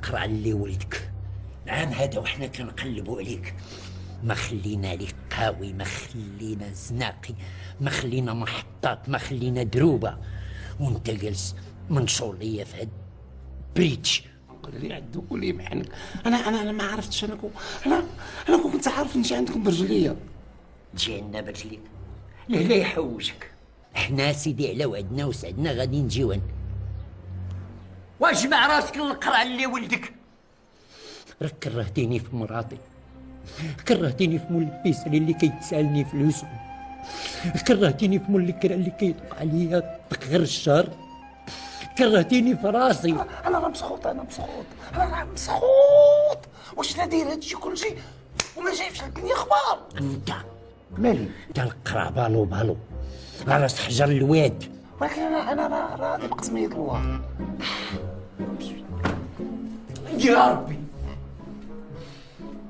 القرعه اللي ولدك. العام هذا وحنا كنقلبوا عليك، ما خلينا لك قاوي، ما خلينا زناقي، ما خلينا محطات، ما خلينا دروبه، وانت جالس منشور ليا في هاد بريتش. قول لي عندو قول لي محنك. انا ما عرفتش. انا كنت عارف نجي عندكم برجليه. تجي عندنا برجليك؟ لا يحوجك، حنا سيدي على وعدنا وسعدنا غادي نجيو. واش مع راسك القرعه اللي ولدك؟ راك كرهتيني في مراتي، كرهتيني في مول البيسري اللي كيتسالني فلوسو، كرهتيني في مول الكرا اللي كيدق عليا غير الشهر، كرهتيني في راسي. انا راه مسخوط. واش لا داير هادشي كلشي وما جايبش عندني اخبار؟ انت مالي؟ انت القرع بالو على راس حجر الواد. ولكن انا راه بقسمية الله.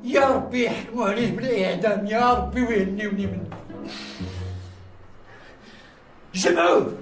يا ربي يحكموا عليه بالاعدام، يا ربي ويهنيوني منه. جمعوه.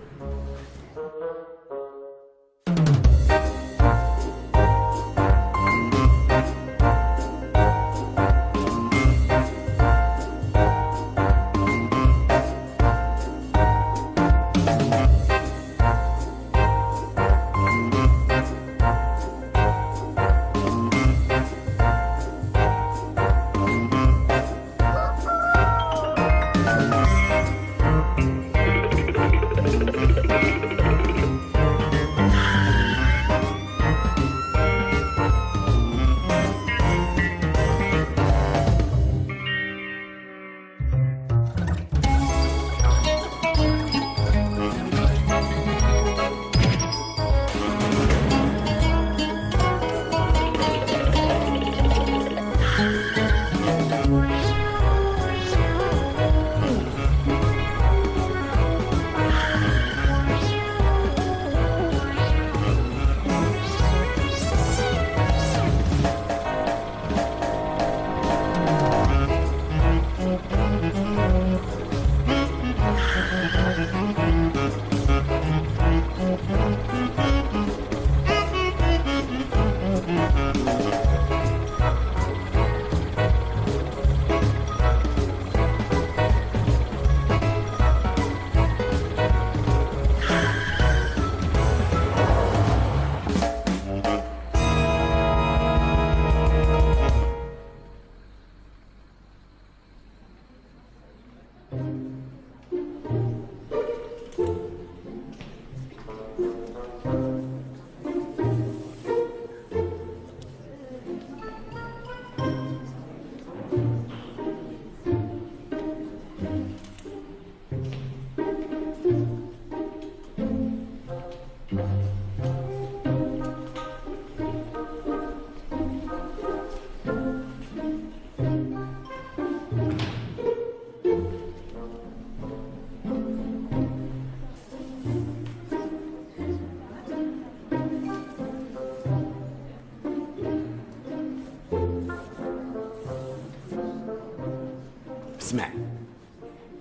اسمع،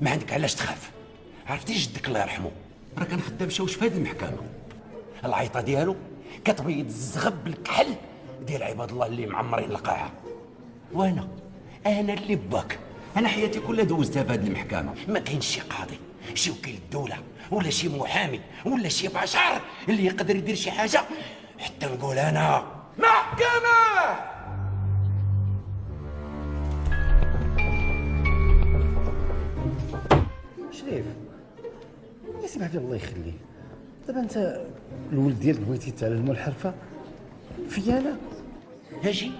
ما عندك علاش تخاف. عرفتي جدك الله يرحمه راه كان خدام شوش في هذه المحكمه. العيطه ديالو كتبيض الزغب بالكحل ديال عباد الله اللي معمرين القاعه. وانا اللي باك، انا حياتي كلها دوزتها في هذه المحكمه. ما كاينش شي قاضي، شي وكيل الدوله، ولا شي محامي، ولا شي بشر اللي يقدر يدير شي حاجه حتى نقول انا محكمه. شريف اسمع لي الله يخليك، دابا انت الولد ديالك بغيتي تعلمو الحرفه فيا انا. هاجي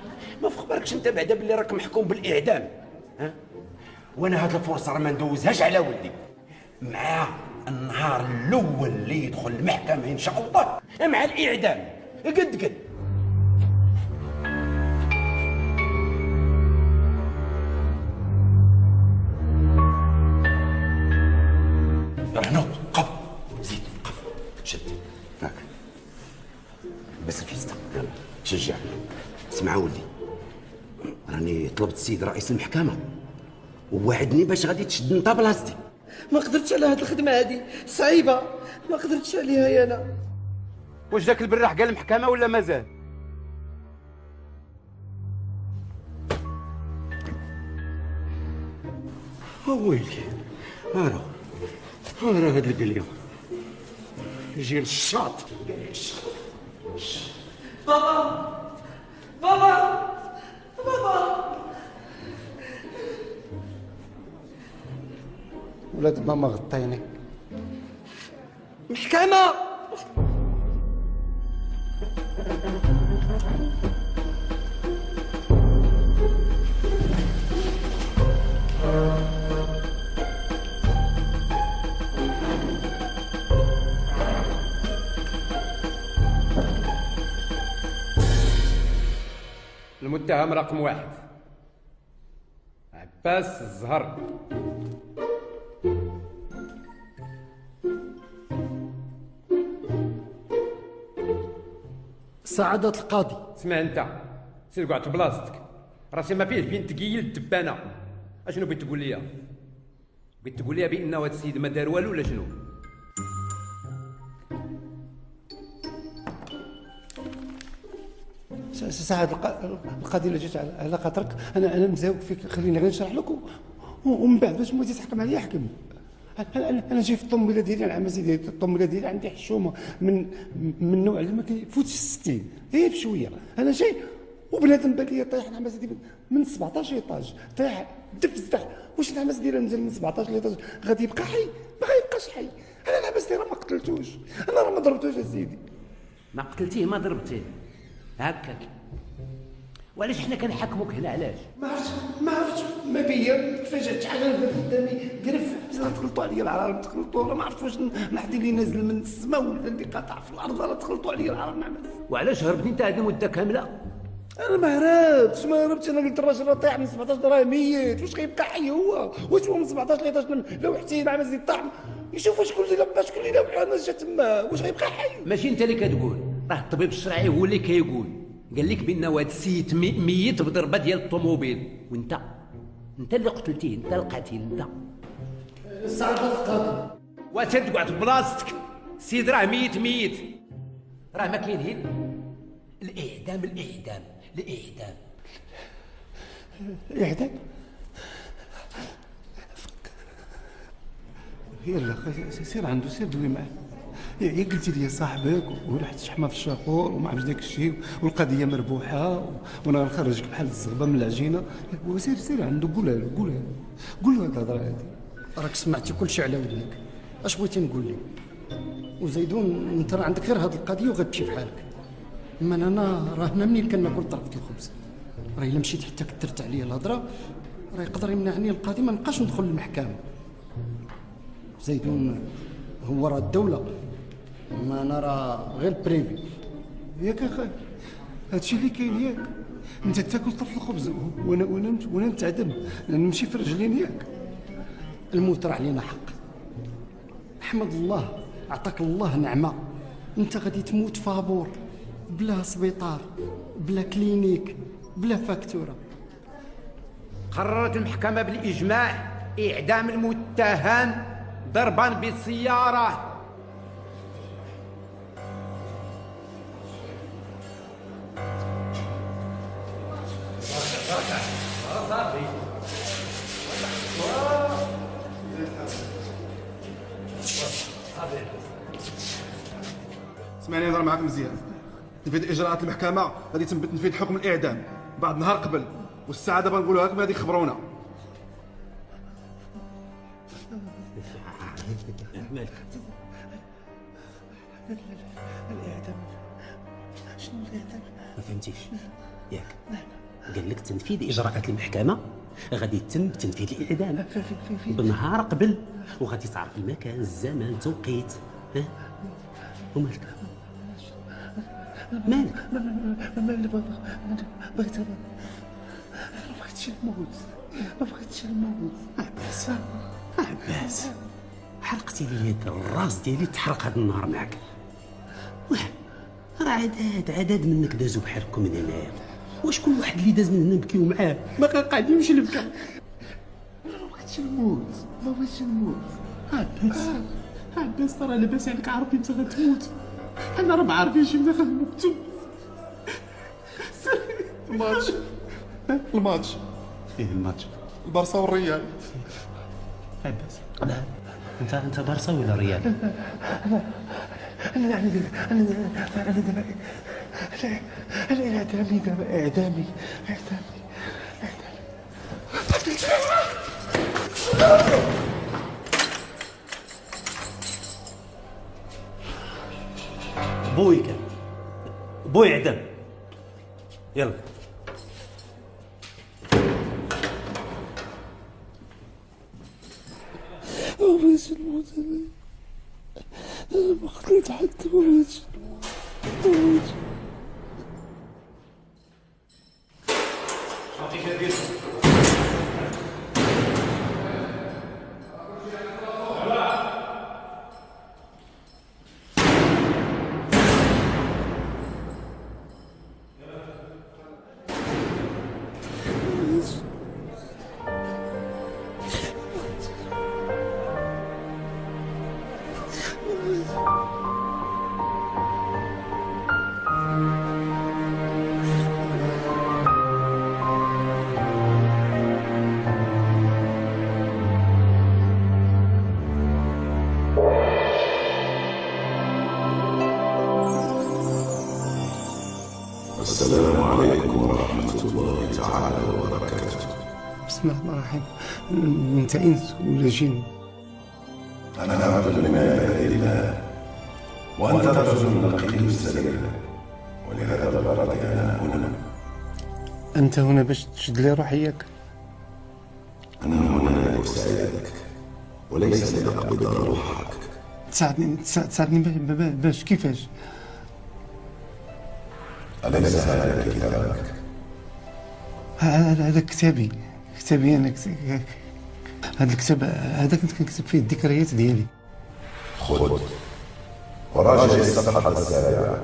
ما في خبركش انت بعدا باللي راك محكوم بالاعدام؟ ها، وانا هاد الفرصه راه ما ندوزهاش على ولدي. مع النهار الاول اللي يدخل المحكمه ان شاء الله مع الاعدام قد هنا قف، زيد قف، شد هاك بس الفيستا يلا شجع. اسمع ولدي، راني طلبت السيد رئيس المحكمه ووعدني باش غادي تشد انت بلاصتي. ما قدرتش على هاد الخدمه هادي صعيبه، ما قدرتش عليها يا انا. واش داك البراح قال المحكمه ولا مازال؟ ويلي راه هاد القلية يجي للشاط. ولاد ماما غطيني. محكمة. المتهم رقم 1 عباس الزهر. سعادة القاضي. اسمع انت، سير قعد في بلاصتك، راسي ما فيه فين تقيل الدبانه. اشنو بغيت تقول لي؟ بغيت تقول لي بانه هذا السيد ما دار والو ولا شنو؟ سعادة القاضي اللي جيت على خاطرك، انا مزاوق فيك، خليني غير نشرح لك ومن بعد باش موتي تحكم عليا حكم. انا جاي في الطوموبيله ديالي، العمازي ديالي الطوموبيله ديالي عندي حشومه من النوع اللي ما كيفوتش 60 غير بشويه. انا جاي وبنادم بان لي طايح العمازي ديالي من 17 ايطاج، طايح دف زدح. واش العمازي ديالي نزل من 17 ايطاج غادي يبقى حي؟ ما غيبقاش حي. انا العمازي ديالي ما قتلتوش، انا راه ما ضربتوش اسيدي. ما قتلتيه ما ضربتيه هكاك. وعلاش حنا كنحاكموك هنا؟ علاش؟ ما عرفتش ما بيا كيفاش جات حاجه قدامي قرف، تخلطوا عليا العرب، تخلطوا ما عرفتش واش نحدي اللي نازل من السماء ولا اللي قاطع في الارض، راه تخلطوا عليا العرب. نعم. وعلاش هربتي انت هذه المده كامله؟ انا ما هربتش، انا قلت الراجل راه طايح من 17 راه ميت، واش غيبقى حي هو؟ واش هو من 17 ل 11 لو حسين عمل زي الطعم يشوف شكون اللي لباش، شكون اللي لوحو الناس جات تما، واش غيبقى حي؟ ماشي انت اللي كتقول، راه الطبيب الشرعي هو اللي كيقول، قال لك بان هذا السيد ميت بضربه ديال الطوموبيل، وانت اللي قتلتيه، انت القتيل انت. سعادة القاضي. واش تقعد في بلاصتك؟ السيد راه ميت راه ما كاين غير الاعدام. الاعدام؟ يلا سير عنده، سير دوي معاه. يا قلتي لي صاحبك ورحت شحمه في الشاقور وما عرفتش داك الشيء والقضيه مربوحه وانا غنخرجك بحال الزغبه من العجينه. سير عنده، قولها له هاد الهضره هادي. راك سمعتي كل شيء على ودنك، اش بغيتي نقول لك؟ وزيدون انت راه عندك غير هاد القضيه وغتمشي بحالك. اما انا راه هنا منين كناكل طرفه الخبز، راه الا مشيت حتى كثرت عليا الهضره راه يقدر يمنعني القاضي ما نبقاش ندخل للمحكمه. زيدون هو راه الدوله، ما انا راه غير بريفي. ياك اخي هادشي اللي كاين، ياك انت تاكل طرف الخبز وانا نتعدم نمشي في رجلين. ياك الموت راه علينا حق. احمد الله عطاك الله نعمه، انت غادي تموت فابور بلا سبيطار بلا كلينيك بلا فاكتوره. قررت المحكمة بالإجماع إعدام المتهم ضربا بالسيارة. اسمعني نهضر معاك مزيان. تنفيذ اجراءات المحكمه غادي يتم بتنفيذ حكم الاعدام بعد نهار قبل، والساعه دابا نقولوها لكم غادي يخبرونا. مالك؟ الاعدام؟ شنو الاعدام؟ ما فهمتيش ياك؟ قال لك تنفيذ اجراءات المحكمه غادي يتم تنفيذ الاعدام بنهار قبل، وغادي تعرف المكان الزمان التوقيت. ها ومالك؟ مالك؟ ما بغيتش نموت. عباس حرقتي لي الراس ديالي، تحرق هذا النهار معك. راه عداد منك دازوا بحالكم من هنايا، واش كل واحد اللي داز من هنا نبكيو معاه ما قاعدينش نبكى. ما بغيتش نموت. عباس ترى لاباس عليك، عارفين انت غتموت، انا راه ما عارفينش ملي غنموتو. الماتش فيه الماتش؟ البارسا والريال. عباس انت بارسا ولا ريال؟ انا دابا اعدامي بوي كان بوي اعدام. يلا بغيتش نموت انا ما قتلت حد ما بغيتش السلام عليكم ورحمة الله تعالى وبركاته. بسم الله الرحمن الرحيم. انت انس ولا جن؟ أنا عبد لما يبالي الله، وأنت رجل نقي السبيل، ولهذا الغرض أنا هنا. انت هنا باش تشد لي روحيك؟ أنا هنا لأساعدك وليس لأقبض روحك. تساعدني باش كيفاش؟ أليس هذا كتابك؟ هذا كتابي انا هذا الكتاب هذا كنت كنكتب فيه الذكريات ديالي. خذ وراجع الصفحة السابعة.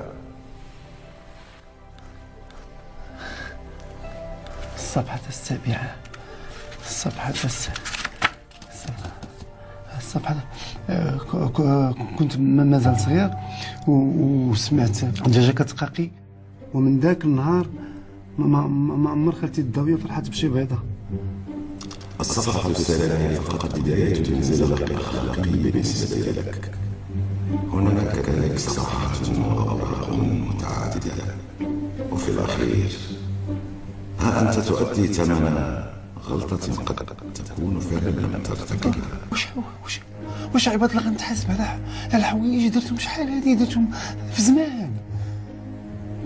الصفحة السابعة. كنت مازال صغير وسمعت دجاجة كتقاقي، ومن ذاك النهار ما عمر خالتي الداوية فرحت بشي بيضة. الصفحة الثانية فقط بداية الانزلاق الأخلاقي بالنسبة لك. هناك كذلك صفحات وأوراق متعددة، وفي الأخير ها أنت تؤدي ثمن غلطة قد تكون فعلا لم ترتكبها. واش عباد الله غنتحاسب على الحوايج درتهم شحال هادي درتهم في زمان؟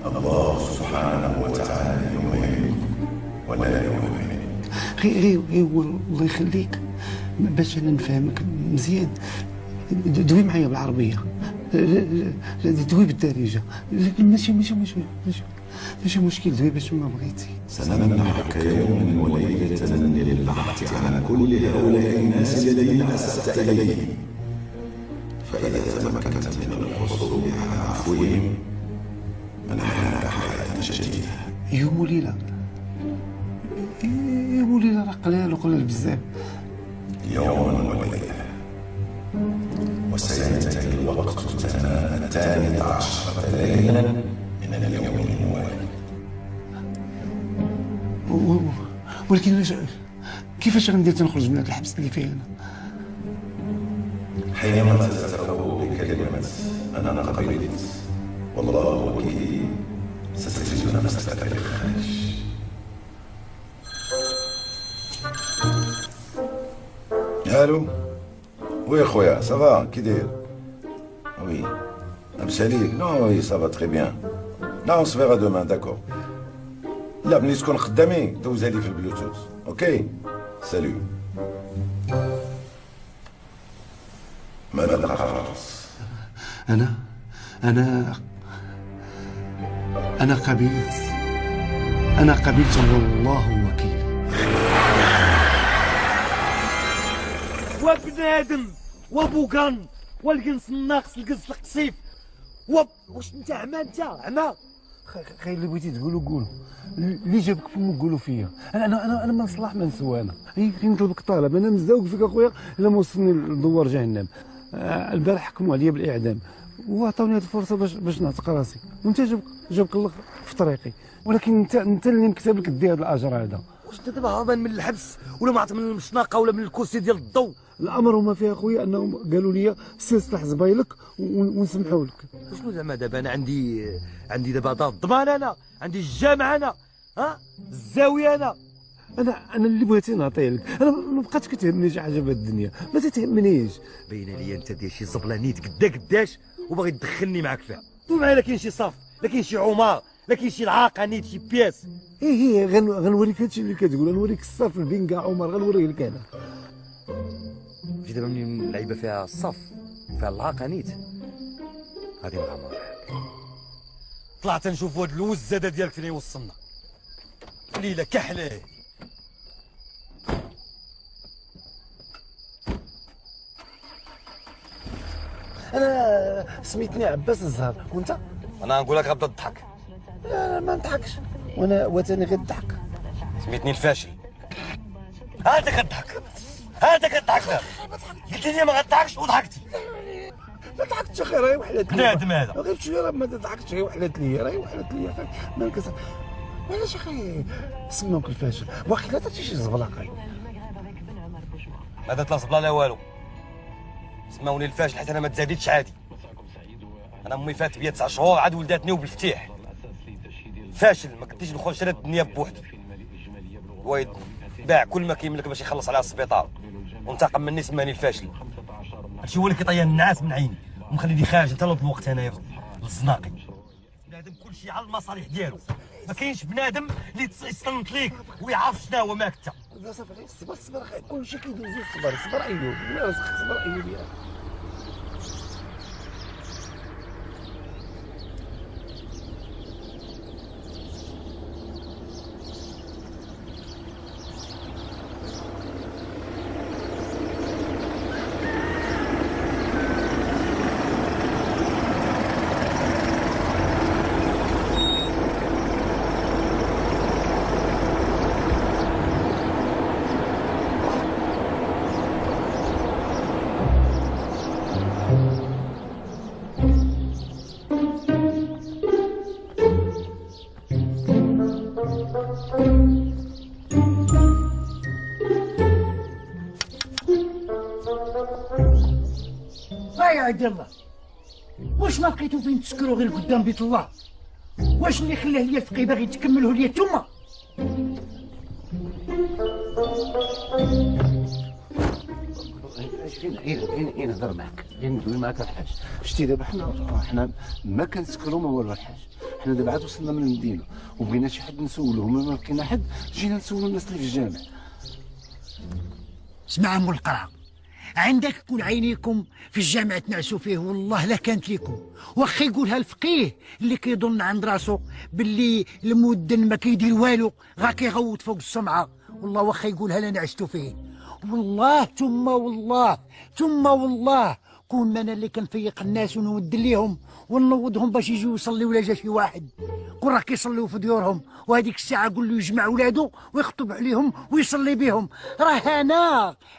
الله سبحانه وتعالى يومين ولا يومين. غير الله يخليك باش انا نفهمك مزيان، دوي معايا بالعربيه، دوي بالدارجه، ماشي مشكل، دوي باش ما بغيتي. سنمنحك يوما وليله للبحث عن كل هؤلاء الناس الذين اسأت اليهم، فاذا تمكنت من الحصول على عفوهم منحناك حياه جديده. يوم وليله راه قلال بزاف. يوم وليله، وسينتهي الوقت 12 ليلا من اليوم الموالي. ولكن كيفاش غندير تنخرج من هذا الحبس اللي فيه انا؟ حينما تتفوق بكلمة أنا قبلت والله وكيلي ستجد نفسك في الخارج. الو وي خويا سافا كي داير؟ وي لاباس عليك؟ نو وي سافا تري بيان. لا اون سفيغا دومان داكور. لا ملي تكون خدامي دوزها لي في البلوتوث. اوكي سالو. ماذا قررت؟ أنا قبلت والله وكيل. وبنادم وبوكان والقنص الناقص القنص القصيف واش انت عمى؟ انت عمى؟ خير اللي بغيتي تقولوا قولوا، اللي جابك فمك قولوا فيا. انا ما نصلح ما نسوى. انا غير نطلبك طلب، انا مزوق فيك اخويا الا ما وصلني لدوار جهنم. البارح حكموا عليا بالاعدام وعطاوني هذه الفرصه باش نعتق راسي، وانت جابك الله في طريقي، ولكن انت اللي مكتب لك دير هذا الاجر هذا. واش انت دابا هربان من الحبس ولا معط من المشناقه ولا من الكرسي ديال الضوء؟ الامر هما فيها اخويا انهم قالوا لي سير صلح زبايلك ونسمحوا لك. شنو زعما دابا انا عندي دابا دار الضمان، انا عندي الجامع، انا الزاويه، انا اللي بغيتي نعطيه لك، انا ما بقاتش كتهمني شي حاجه في الدنيا، ما تتهمنيش. باينه لي انت داير شي زبلانيت قداش وباغي تدخلني معاك فيها. قول معايا لا كاين شي صف، لا كاين شي عمار، لا كاين شي العاقه نيت شي بياس. ايه غنوريك هادشي اللي كتقول، غنوريك الصف البنكا عمر، غنوريه لك انا. جي دابا منين اللعيبه فيها الصف فيها العاقه نيت غادي نغامر معاك. طلعت نشوف هاد الوزاده ديالك فين يوصلنا. ليله كحله. انا سميتني عباس الزهر، وانت؟ انا نقول لك غتبدا تضحك. لا ما نضحكش، وانا وثاني غير الضحك. سميتني الفاشل. هذا كضحك، هذا كضحك. قلت لي ما غتضحكش وضحكتي. ما ضحكتش اخي، راهي وحلات لي. بنادم هذا. غير شويه راه ما تضحكش، راهي وحلات لي، راهي وحلات لي اخي. مالك علاش اخي سموك الفاشل؟ واخي لا درتي شي زبلاقه. ما درت لا زبله لا والو. سماوني الفاشل حيت انا ما تزاديتش عادي. انا امي فات بيا 9 شهور عاد ولداتني وبالفتيح. فاشل ما قدرتش ندخل شريت الدنيا بوحدي. وايد باع كل ما كيملك باش يخلص على السبيطار وانتقم مني سماني الفاشل. هادشي هو اللي كيطير النعاس من عيني ومخليني خارج حتى الوقت هنايا للزناقي. بنادم كلشي على المصالح ديالو، ما كاينش بنادم اللي يصنت ليك ويعرف شنو هو ماك انت. لا صافي صبر اخي، كلشي كيدوز. صبر ايوب، لا صبر ايوب يا اخي. يا عبد الله، واش ما لقيتو فين تسكروا غير قدام بيت الله؟ واش اللي خلاه ليا الفقيه باغي تكملوه ليا نتوما؟ غير نهضر معاك، غير ندوي معاك الحاج. شتي دابا حنا ما كنسكروا ما والو الحاج. حنا دابا عاد وصلنا من المدينه وبغينا شي حد نسولوه، ما لقينا حد جينا نسولوا الناس اللي في الجامع. اسمع ام القرع، عندك كل عينيكم في الجامع تنعسوا فيه، والله لا كانت ليكم. واخا يقولها الفقيه اللي كيظن عند راسو باللي المدن ما كيدير والو، غا كيغوت فوق السمعه، والله واخا يقولها لا نعستوا فيه. والله ثم والله كون انا اللي كنفيق الناس ونود ليهم ونوضهم باش يجيو يصليو ولا جا شي واحد، كون راه كيصليو في ديورهم وهذيك الساعه قول له يجمع ولادو ويخطب عليهم ويصلي بهم. راه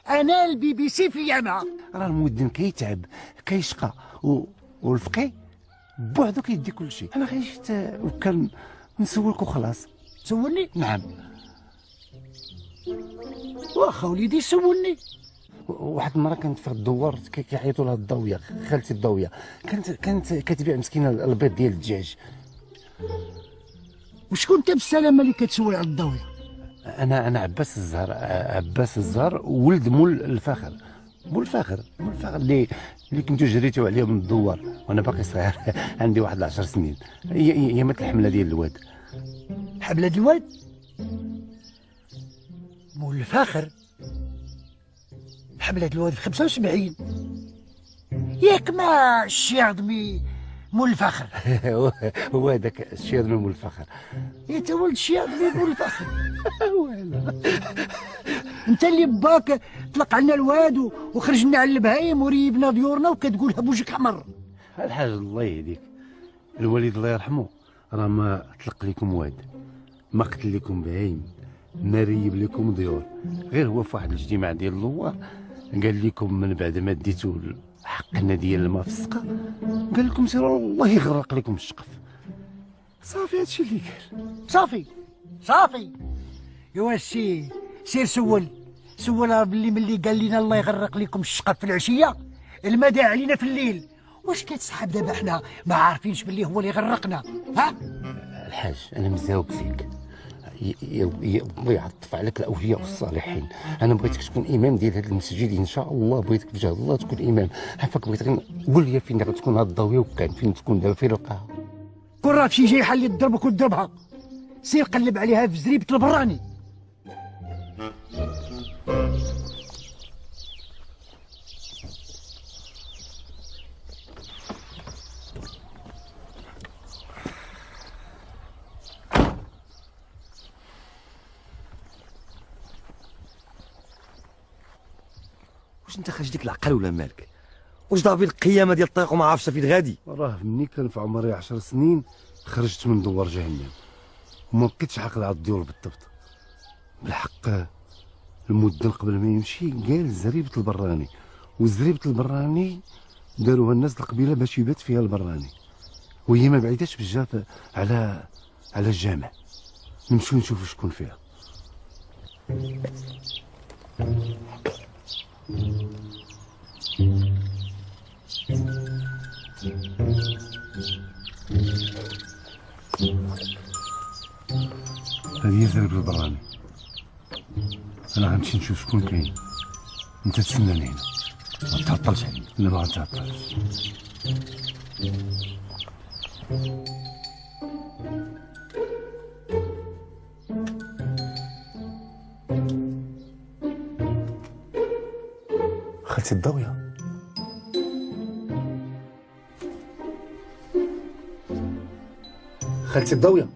انا البي بي سي في انا. راه المدن كيتعب كيشقى والفقيه بوحدو كيدي كل شيء. انا غير جيت وكان نسولك وخلاص. تسولني؟ نعم. واخا وليدي سولني. واحد المره كنت في الدوار كيعيطوا لها الضويه، خالتي الضويه كانت كتبيع مسكينه البيض ديال الدجاج. وشكون انت بالسلامه اللي كتسول على الضويه؟ انا عباس الزهر ولد مول الفاخر اللي كنتو جريتو عليه من الدوار وانا باقي صغير. عندي واحد 10 سنين. هي مثل الحمله ديال الواد. حمله الواد مول الفاخر؟ حمله الواد في 75 ياك؟ ما الشي عظمي مول الفخر. هو هذاك الشيء هذا مول الفخر. انت ولد الشيء هذا مول الفخر. انت اللي باك طلق علينا الواد وخرجنا على البهايم وريبنا ديورنا وكتقولها بوجهك احمر. الحاج الله يهديك، الوالد الله يرحمه راه ما طلق لكم واد، ما قتل لكم بهايم، ما ريب لكم ديور، غير هو في واحد الاجتماع ديال اللوار قال لكم من بعد ما ديتوا حقنا ديال الماء في السقا قال لكم سيروا الله يغرق لكم الشقف. صافي هادشي اللي قال. صافي ايوا سير سول راه باللي ملي قال لنا الله يغرق لكم الشقه في العشيه الماء داع علينا في الليل، واش كتسحب دابا حنا ما عارفينش باللي هو اللي غرقنا؟ ها الحاج انا مزاوق فيك، الله يعطف عليك الاولياء والصالحين. انا بغيتك تكون امام ديال هذا المسجد ان شاء الله، بغيتك بجاه الله تكون امام. عافاك بغيتك قول لي فين غتكون هاد الضويه وكان فين تكون دابا فين القاها؟ كون راه فشي جايحه اللي تضربك وتضربها سير قلب عليها في زريبه البراني. واش انت خرج ديك العقل ولا مالك؟ واش ضافي القيامه ديال الطريق وما عارفش فين غادي؟ راه مني كان في عمري 10 سنين خرجت من دوار جهنم وما بقيتش عاقل على الديور بالضبط. بالحق المدن قبل ما يمشي قال زريبه البراني، وزريبه البراني داروها الناس القبيله باش يبات فيها البراني، وهي ما بعيداش بزاف على الجامع. نمشيو نشوفوا شكون فيها. هذه هي زريبة البراني. انا غنمشي نشوف شكون كاين، انت تسناني هنا ما تعطلش عليا. لا ما غنتعطلش. خالتي الضوية، خالتي الضوية،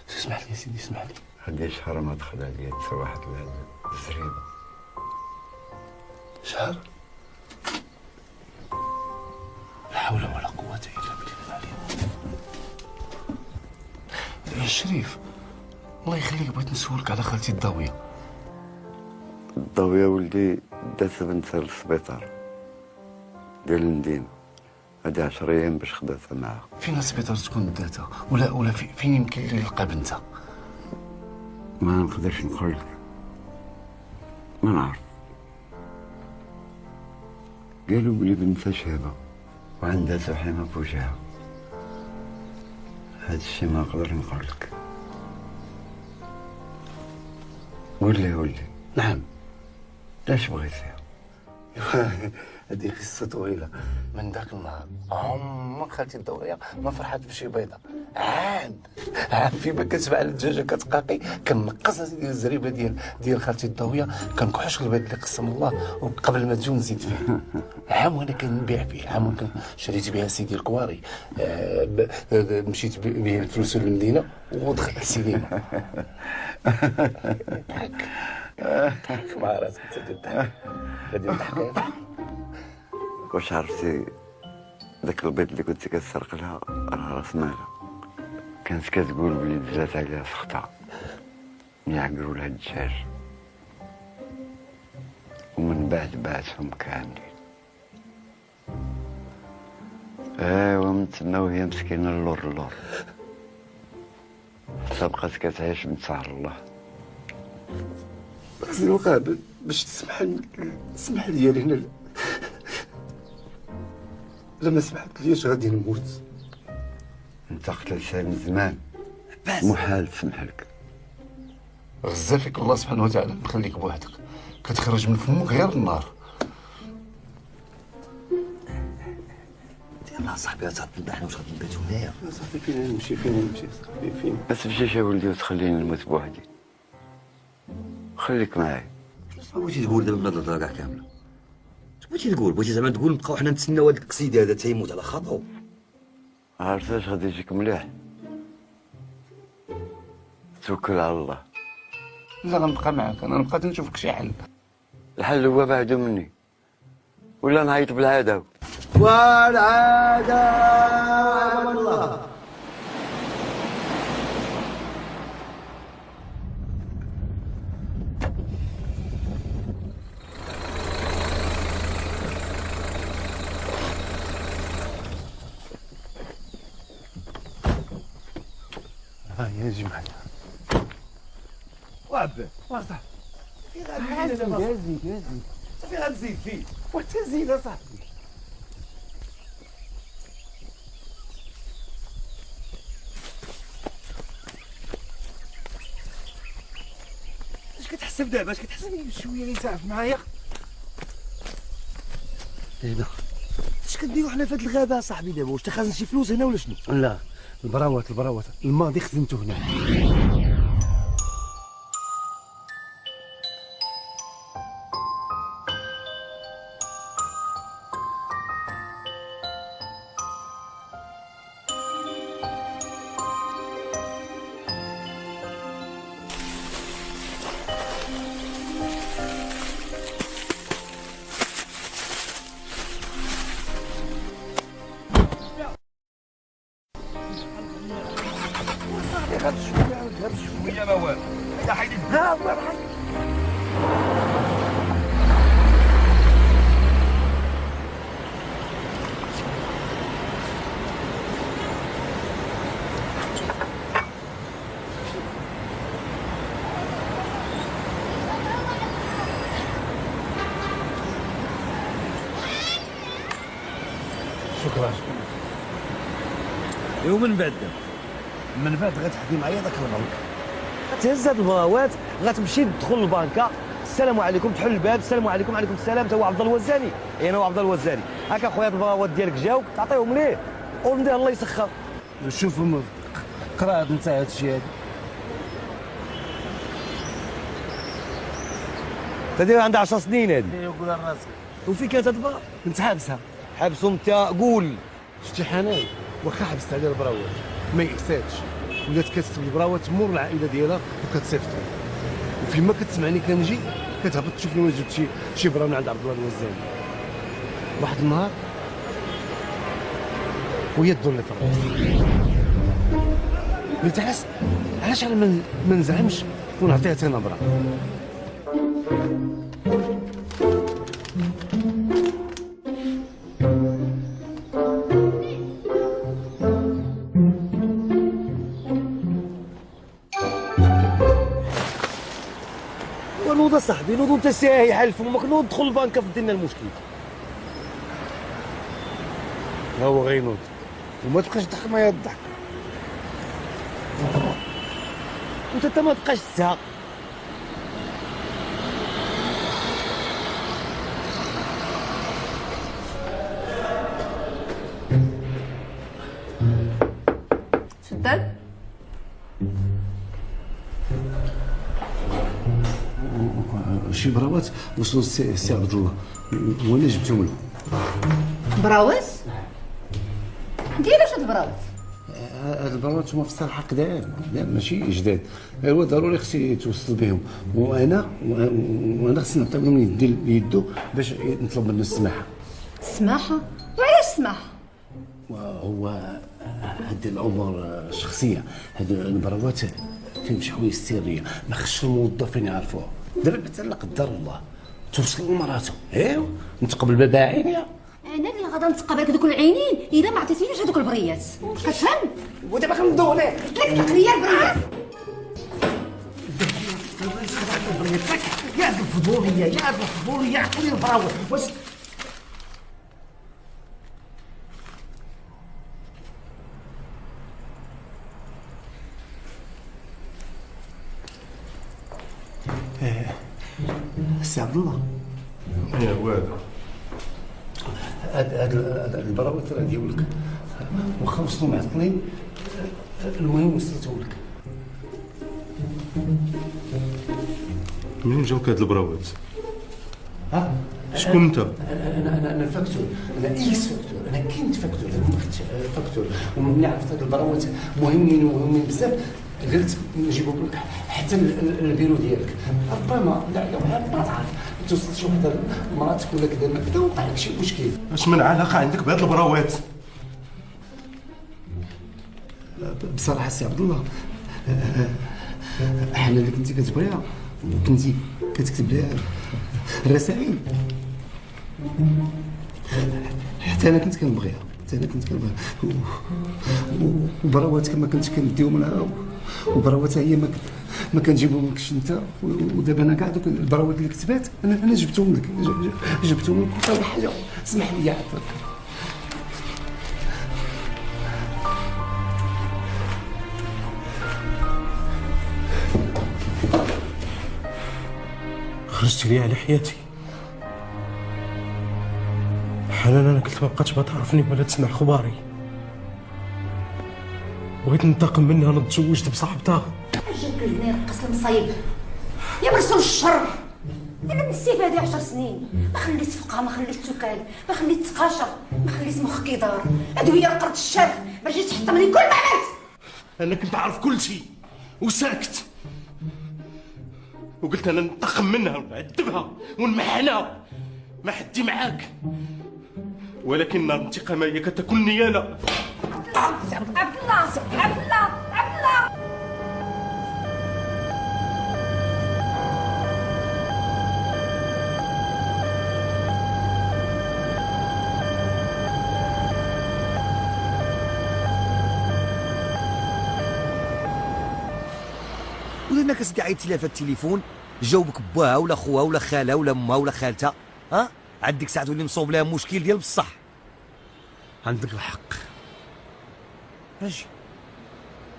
اسمح لي يا سيدي اسمح لي. هادي شهر ما دخل عليا تسوحت الزريبه. شهر؟ لا حول ولا قوة إلا بالله العلي. يا شريف الله يخليك بغيت نسولك على خالتي الضوية. الضوية ولدي دات بنتها للسبيطار ديال المدينة، هادي 10 أيام باش خداتها معاها. فين السبيطار تكون داتها؟ ولا فين يمكن لي نلقى بنتها؟ ما نقدرش نقول لك، ما نعرف. قالوا بلي بنتها شابة وعندها سحيمة بوجهها. هاد الشي ما نقدر نقول لك. ولي نعم. لاش بغيتيها؟ هذه قصة طويلة. من ذاك النهار عمر خالتي الضوية ما فرحت بشي بيضة. عاد فيما كتسمع على الدجاجة كتقاقي كنقص الزريبة ديال خالتي الضوية، كنكحش البيض اللي قسم الله وقبل ما تجي نزيد فيه. عام وانا كنبيع فيه، عام وانا شريت بها سيدي الكواري، مشيت بها الفلوس للمدينة ودخلت السينما. ضحك مع راسك تضحك. غادي نضحك. واش عرفتي داك البيض اللي كنت كتسرق لها راه راس مالها كانت كتقول بلي دزات عليها سختها ملي عقروا لها الدجاج، ومن بعد بعتهم كاملين. ايوا من تما وهي مسكينه اللور حتى بقات كتعيش من سهر الله. سي الوقابل باش تسمح لي هنا، لما سمحت ليش غادي نموت. انت قتلتها من زمان، محال تسمح لك. غزا فيك الله سبحانه وتعالى مخليك بوحدك، كتخرج من فمك غير النار. يلاه صاحبي غتعطل حنا واش غادي نباتو هنايا؟ صاحبي فين نمشي صاحبي فين؟ ما تمشيش يا ولدي وتخليني نموت بوحدي، خليك معايا. شنو بغيتي تقول دابا من هاد الهضره كاع كامله؟ بغيتي تقول زعما تقول نبقاو حنا نتسناو هذاك القصيد هذا تيموت على خاطرو؟ عرفت اش غادي يجيك مليح؟ توكل على الله. لا غنبقى معاك، انا نبقى نشوفك شي حل. الحل هو بعدو مني ولا نعيط بالعاده. والعاده والله. ها هي جي معايا. وعباد واصاحبي في غادي زيد في غتزيد فيه وتزيد اصاحبي. اش كتحسب دابا؟ اش كتحسب شويه اللي يسعف معايا. هنا اش كنديرو حنا في هاد الغابه اصاحبي دابا؟ واش تخازن شي فلوس هنا ولا شنو؟ لا البراوات الماضي خزنته هنا. شويه ما والو لا حيد ها الله يرحم. شكرا. ومن بعد من بعد غتحكي معايا داك البنك. تهز هاد البراوات غتمشي تدخل للبنكه. السلام عليكم، تحل الباب. السلام عليكم. وعليكم السلام. تا هو عبد الله الوزاني. انا هو عبد الله الوزاني. هاكا خويا البراوات ديالك جاوك تعطيهم ليه وندير الله يسخر. شوف قرا انت هاد الشيء هذا. تدير عندها 10 سنين هادي. يقول راسك. وفين كانت هاد البرا؟ كنت حابسها. حابسهم انت قول. شتي حنان واخا حبست عليها البراوات ما يأساتش، ولات كتسب البراوات مور العائله ديالها وكتصيفطهم. وفيما كتسمعني كنجي كتهبط تشوفني وانا جبت شي برا من عند عبد الله الوزاني. واحد النهار وهي تدور لي في الراس. قلت علاش انا ما نزعمش ونعطيها حتى نبره. ونوض صاحبي، نوض انت ساهي حل فمك، نوض دخل البنكه في لنا المشكل. ها هو غينوض وما تبقاش تضحك معايا الضحك. وانت ما تبقاش تزهق. تفضل. شي براوات وصلوا السي عبد الله وانا جبتهم له. براوز؟ ديال اش هاد البراوز؟ هاد البراوات هما في الصراحه قدام، لا ماشي جداد، هو ضروري خصني يتوصل بهم، وانا خصني نعطي لهم يدو باش نطلب منه السماحه. السماحه؟ وعلاش السماحه؟ وهو هاد الامور شخصيه، هاد البراوات فيهم شي حوايج سريه ما خصش الموظفين يعرفوها. دابا حتى لا قدر الله توصل لمراته، ايوا نتقبل بباعين يا انا اللي غادا نتقابلك دوك العينين اذا ما عطيتينيش هذوك البريات، كتفهم؟ ودابا غنبداو عليه. لك ليا البريات. يا الفضوليه عقلي البراوه واش السي عبد الله. يا هو هاد البراوات راه ديالك واخا وصلوا معطلين، المهم وصلتهم لك. منين جاوك هاد البراوات؟ ها شكون انت؟ انا فاكتور، انا اكس فاكتور، انا كنت فاكتور، انا كنت فاكتور، وملي عرفت هاد البراوات مهمين بزاف قلت نجيبو لك حتى البيرو ديالك. ربما لا ما تعرف توصل شي وحده مراتك ولا كذا ما كذا وقع لك شي مشكل. اش من علاقه عندك بهاد البراوات؟ بصراحه سي عبد الله، حنا اللي كنتي كتبغيها وكنتي كتكتب لها الرسائل حتى انا كنت كنبغيها، وبراوات كما كنت كنديهم معاها وبراوات هي ما كنجيبهم لكش انت، ودابا انا كاع دوك البراوات اللي كتبات انا جبتهم لك، جبتهم لك وصافي حاجه. اسمح لي عافاك. خرجت لي على حياتي. حنان انا كنت ما بقاتش تعرفني ولا تسمع اخباري. بغيت ننتقم منها، انا تزوجت بصاحبتها. جاك لهنا رقص المصايب يا مرسول الشر. انا من السيف هادي 10 سنين ما خليت فقه، ما خليت سكال، ما خليت تقاشر، ما خليت مخك يدار. ادويه قرط الشرف باش تحطمني كل ما عملت. انا كنت عارف كل شيء وساكت، وقلت انا ننتقم منها ونعذبها ونمحنها ما حدي معاك، ولكن الانتقام هي كتكونني انا. عبد الله عبد الله عبد الله. ولما كتدي عيطتي لها في التليفون جاوبك باها ولا خوها ولا خالها ولا امها ولا خالتها، ها عندك ساعه تولي مصوب لها مشكل ديال بصح. عندك الحق. اجي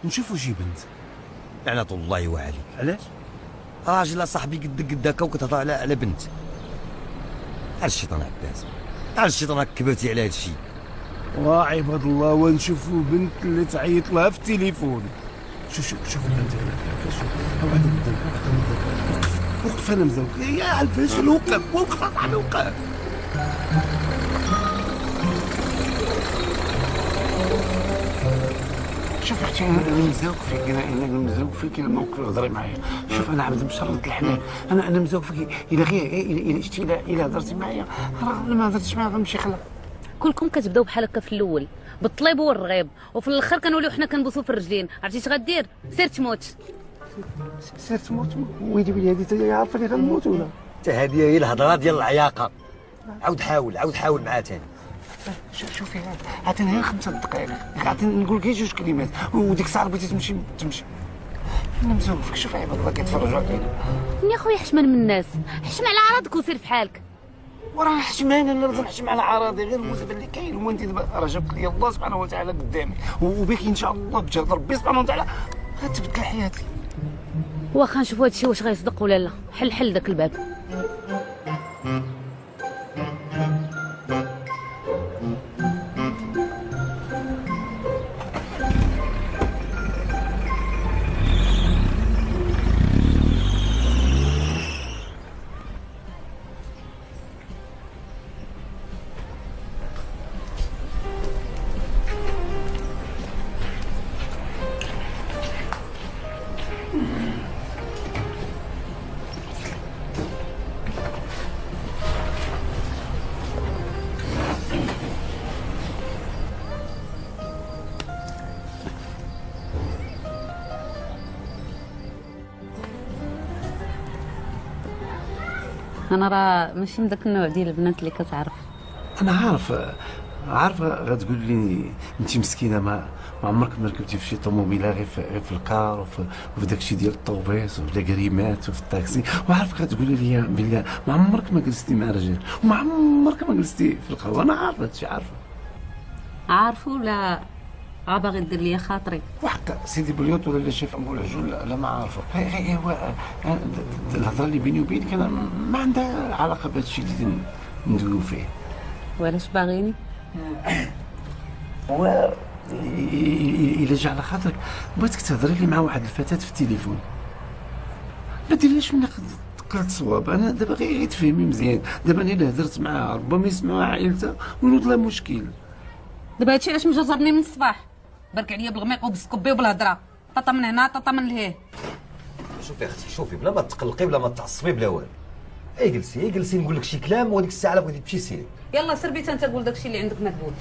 نشوفوا شي بنت. لعنة الله وعليك. علاش؟ راجل صاحبي قدك وكتهضر على بنت. على الشيطان عباس، على الشيطان كبرتي على هادشي. وعباد الله ونشوفوا بنت اللي تعيط لها في التليفون. شوف البنت هناك، شوف واحد قدامك، وقف انا مزوق يا الفاشل، وقف اصاحبي وقف. شوف اختي انا مزوق فيك، انا مزوق فيك الموقف هضري معايا. شوف انا عبد مشرط الحلال، انا مزوق فيك. الا غير شتي الا هضرتي معايا، راه ما هضرتش معايا غنمشي خلا. كلكم كتبداو بحال هكا في الاول بالطليب والرغيب، وفي الاخر كنوليو حنا كنبوسو في الرجلين. عرفتي اش غدير؟ سير تموت. سير تموت؟ ويلي هادي عارفه اللي غنموت ولا؟ حتى هذه هي الهضره ديال العياقه. عاود حاول معها ثاني. شوفي عطيني غير 5 دقائق، عطيني نقول لك غير 2 كلمات، وديك الساعه بغيتي تمشي. انا مزوق فيك. شوف عباد الله كيتفرجوا علينا. يا خويا حشمان من الناس، حشم على عراضك وسير بحالك. وراه حشمان، انا لازم نحشم على عراضي، غير الموسم اللي كاين. وانت دابا راه جابك لي الله سبحانه وتعالى قدامي، وبك ان شاء الله بجهد ربي سبحانه وتعالى غتبدل حياتي. واخا نشوفوا هادشي واش غيصدق ولا لا. حل داك الباب. انا راه ماشي من داك النوع ديال البنات اللي كتعرف. انا عارف غتقول لي انت مسكينه، ما عمرك ما ركبتي في شي طوموبيله غير في الكار وفي داكشي ديال الطوبيس وفي الكريمات وفي الطاكسي، وعارفك غتقولي لي بالله ما عمرك ما جلستي مع رجال، وما عمرك ما جلستي في القهوه. انا عارف هادشي، عارفه ولا باغي دير ليا خاطري؟ وحتى سيدي بليوت ولا اللي شاف ابو العجول لا ما عارفه. هو الهضره اللي بيني وبينك انا ما عندها علاقه بهادشي اللي ندويو فيه. وعلاش باغيني؟ هو الا جا على خاطرك بغيتك تهضري لي مع واحد الفتاه في التليفون، ما ديريش من قلت صواب. انا دابا غير تفهمي مزيان. دابا انا الا هضرت معاها ربما يسمعوها عائلتها وينوض لها مشكل. دابا هادشي علاش مجرني من الصباح، بارك عليا بالغميق وبالسكوبي وبالهضره، طاطا من هنا طاطا من لهيه. شوفي اختي شوفي، بلا ما تقلقي بلا ما تعصبي بلا والو. جلسي نقول لك شي كلام، وهذيك الساعه بغيتي تمشي سيري. يلا سير بيت انت قول داكشي اللي عندك ما تقول.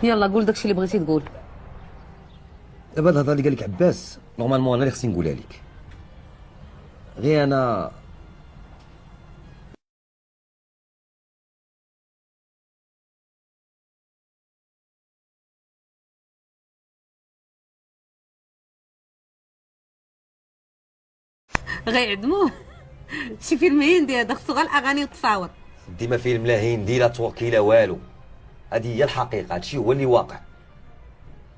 يلا قول داكشي اللي بغيتي تقول. دابا الهضره اللي قال لك عباس نورمالمون انا اللي خصني نقولها لك. غير انا غيعدموه. شي فيلم هندي هذا خصو غير الاغاني والتصاور. ديما فيلم لا هندي لا تركي لا والو، هذه هي الحقيقه، هادشي هو اللي واقع.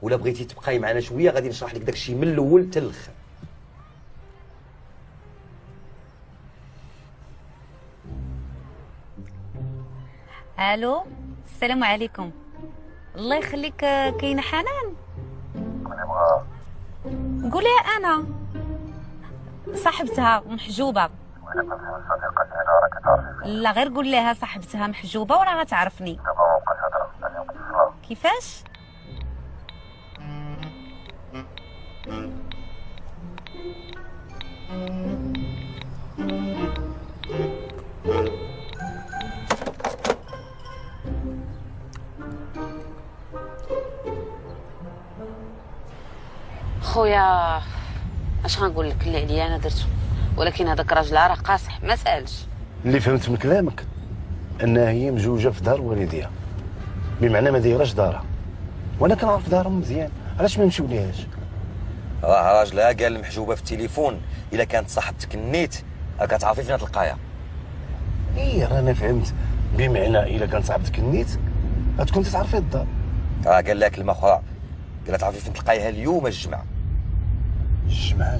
ولا بغيتي تبقاي معنا شويه غادي نشرح لك داكشي من الاول حتى الاخر. الو السلام عليكم. الله يخليك، كاينه حنان؟ نبغى قولها انا صاحبتها محجوبه. وانا كنفهم صديقتي هنا راك تعرفي لا غير قول لها صاحبتها محجوبه وراه غتعرفني. دابا ما بقاش هضره ثاني وقت الصلاه. كيفاش؟ خويا اش غنقول لك، اللي عليا انا درتو، ولكن هذاك الراجل راه قاصح ما سالش. اللي فهمت من كلامك انها هي مزوجه في دار والديها، بمعنى ما دايراش دارها، وانا كنعرف دارهم مزيان، علاش ما نمشيو ليهاش؟ راه راجلها قال المحجوبه في التليفون، الا كانت صاحبتك النيت كتعرفي فين تلقايا. ايه رانا فهمت، بمعنى الا كانت صاحبتك النيت غتكون تعرفي الدار. قال لها كلمه اخرى، قال لها تعرفي فين تلقايها اليوم الجمعه. الجمعه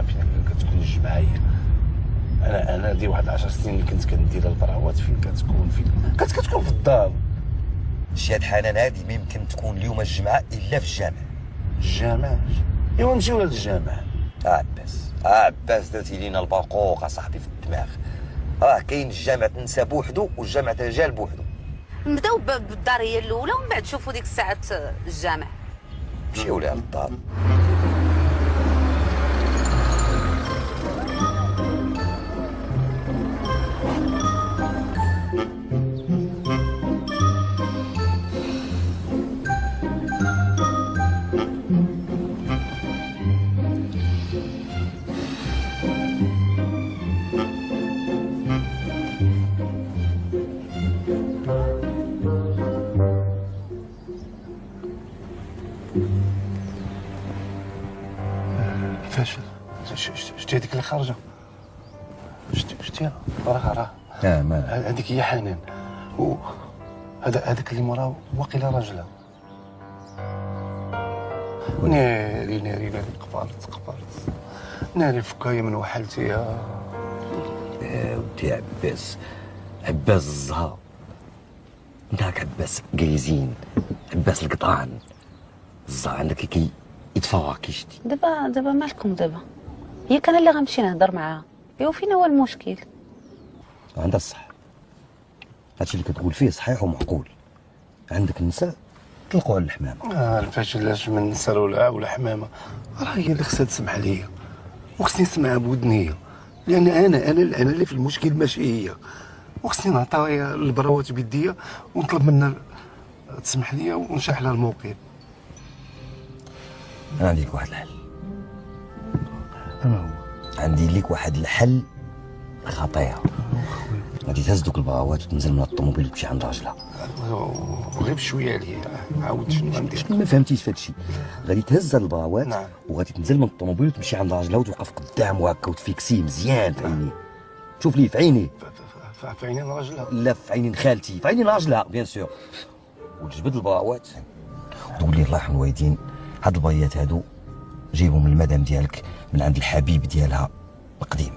فين كتكون الجمعه هي؟ انا دي واحد 10 سنين اللي كنت كندير البراوات فين كتكون كتكون في الدار. شي هاد حنان هادي ما يمكن تكون اليوم الجمعه الا في الجامع. الجامع؟ ايوا نمشيو للجامع. عباس درتي لينا البرقوق اصاحبي في الدماغ. راه كاين الجامع تنسى بوحدو والجامع ترجال بوحدو. نبداو بالدار هي الاولى ومن بعد نشوفوا ديك الساعه الجامع. مشيو لها للدار. فاشل. شتي هذيك اللي خارجه؟ شتيها؟ راه هذيك هي حنان، هذاك اللي مراه واقيلا راجلها. ناري قبرت ناري فكايه من وحالتي يا ودي عباس الزهر. داك عباس قريزين، عباس القطران. الزهر عندك كي يتفوق كيشتي. دابا مالكم دابا؟ هي كان اللي غنمشي نهضر معاها، ايوا فين هو المشكل؟ عندها الصح، هادشي اللي كتقول فيه صحيح ومعقول. عندك النساء طلقوا على الحمامه. الفاشل لاش من نساء ولا حمامه، راه هي اللي خصها تسمح ليا وخصني نسمعها بودني هي، لان انا اللي في المشكل ماشي هي، وخصني نعطيها البراوات بيديا ونطلب منها تسمح ليا ونشرح لها الموقف. انا عندي لك واحد الحل. انا هو عندي لك واحد الحل خطير. غادي تهز دوك البراوات وتنزل من الطوموبيل وتمشي عند راجلها. غير بشويه عليا، عاود شنو غندير؟ ما فهمتيش في هادشي. غادي تهز البراوات وغادي تنزل من الطوموبيل وتمشي عند راجلها وتوقف قدامه هكا وتفيكسيه مزيان في عينيه. شوف ليه في عينيه. في عينين راجلها؟ لا في عينين خالتي، في عينين راجلها بيان سور. وتجبد البراوات وتقول لي الله يرحم الوالدين، هاد البريات هادو جايبهم من المدام ديالك من عند الحبيب ديالها القديم.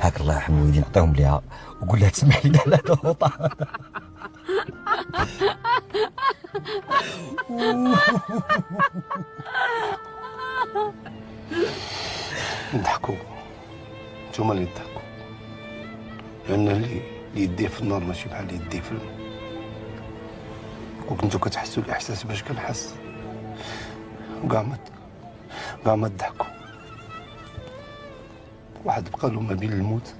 هاك الله يرحم الوالدين عطيهم ليها وقول لها تسمح لي على دوطه. نضحكوا، نتوما اللي تضحكوا، لان اللي يديه في النار ماشي بحال اللي يديه في الماء. وكنتو كتحسوا الاحساس باش كنحس، وكاع ما تضحكوا. واحد بقى له ما بين الموت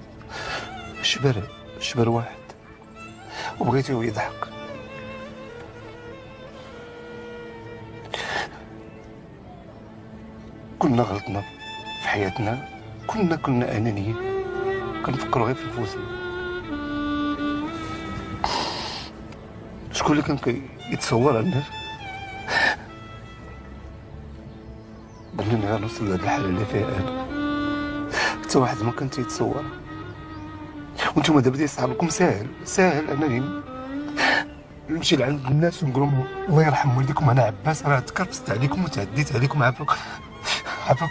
شبر واحد وبغيتيه يضحك. كلنا غلطنا في حياتنا، كنا انانيين، كنفكروا غير في نفوسنا. شكون اللي كان يتصور لنا باننا غنوصل لهاد الحاله اللي فيها انا؟ حتى واحد ما كان تيتصور. وانتم دابا ديال صحابكم ساهل انني نمشي لعند الناس ونقول لهم الله يرحم والديكم انا عباس راه تكرفست عليكم وتعديت عليكم عافاكم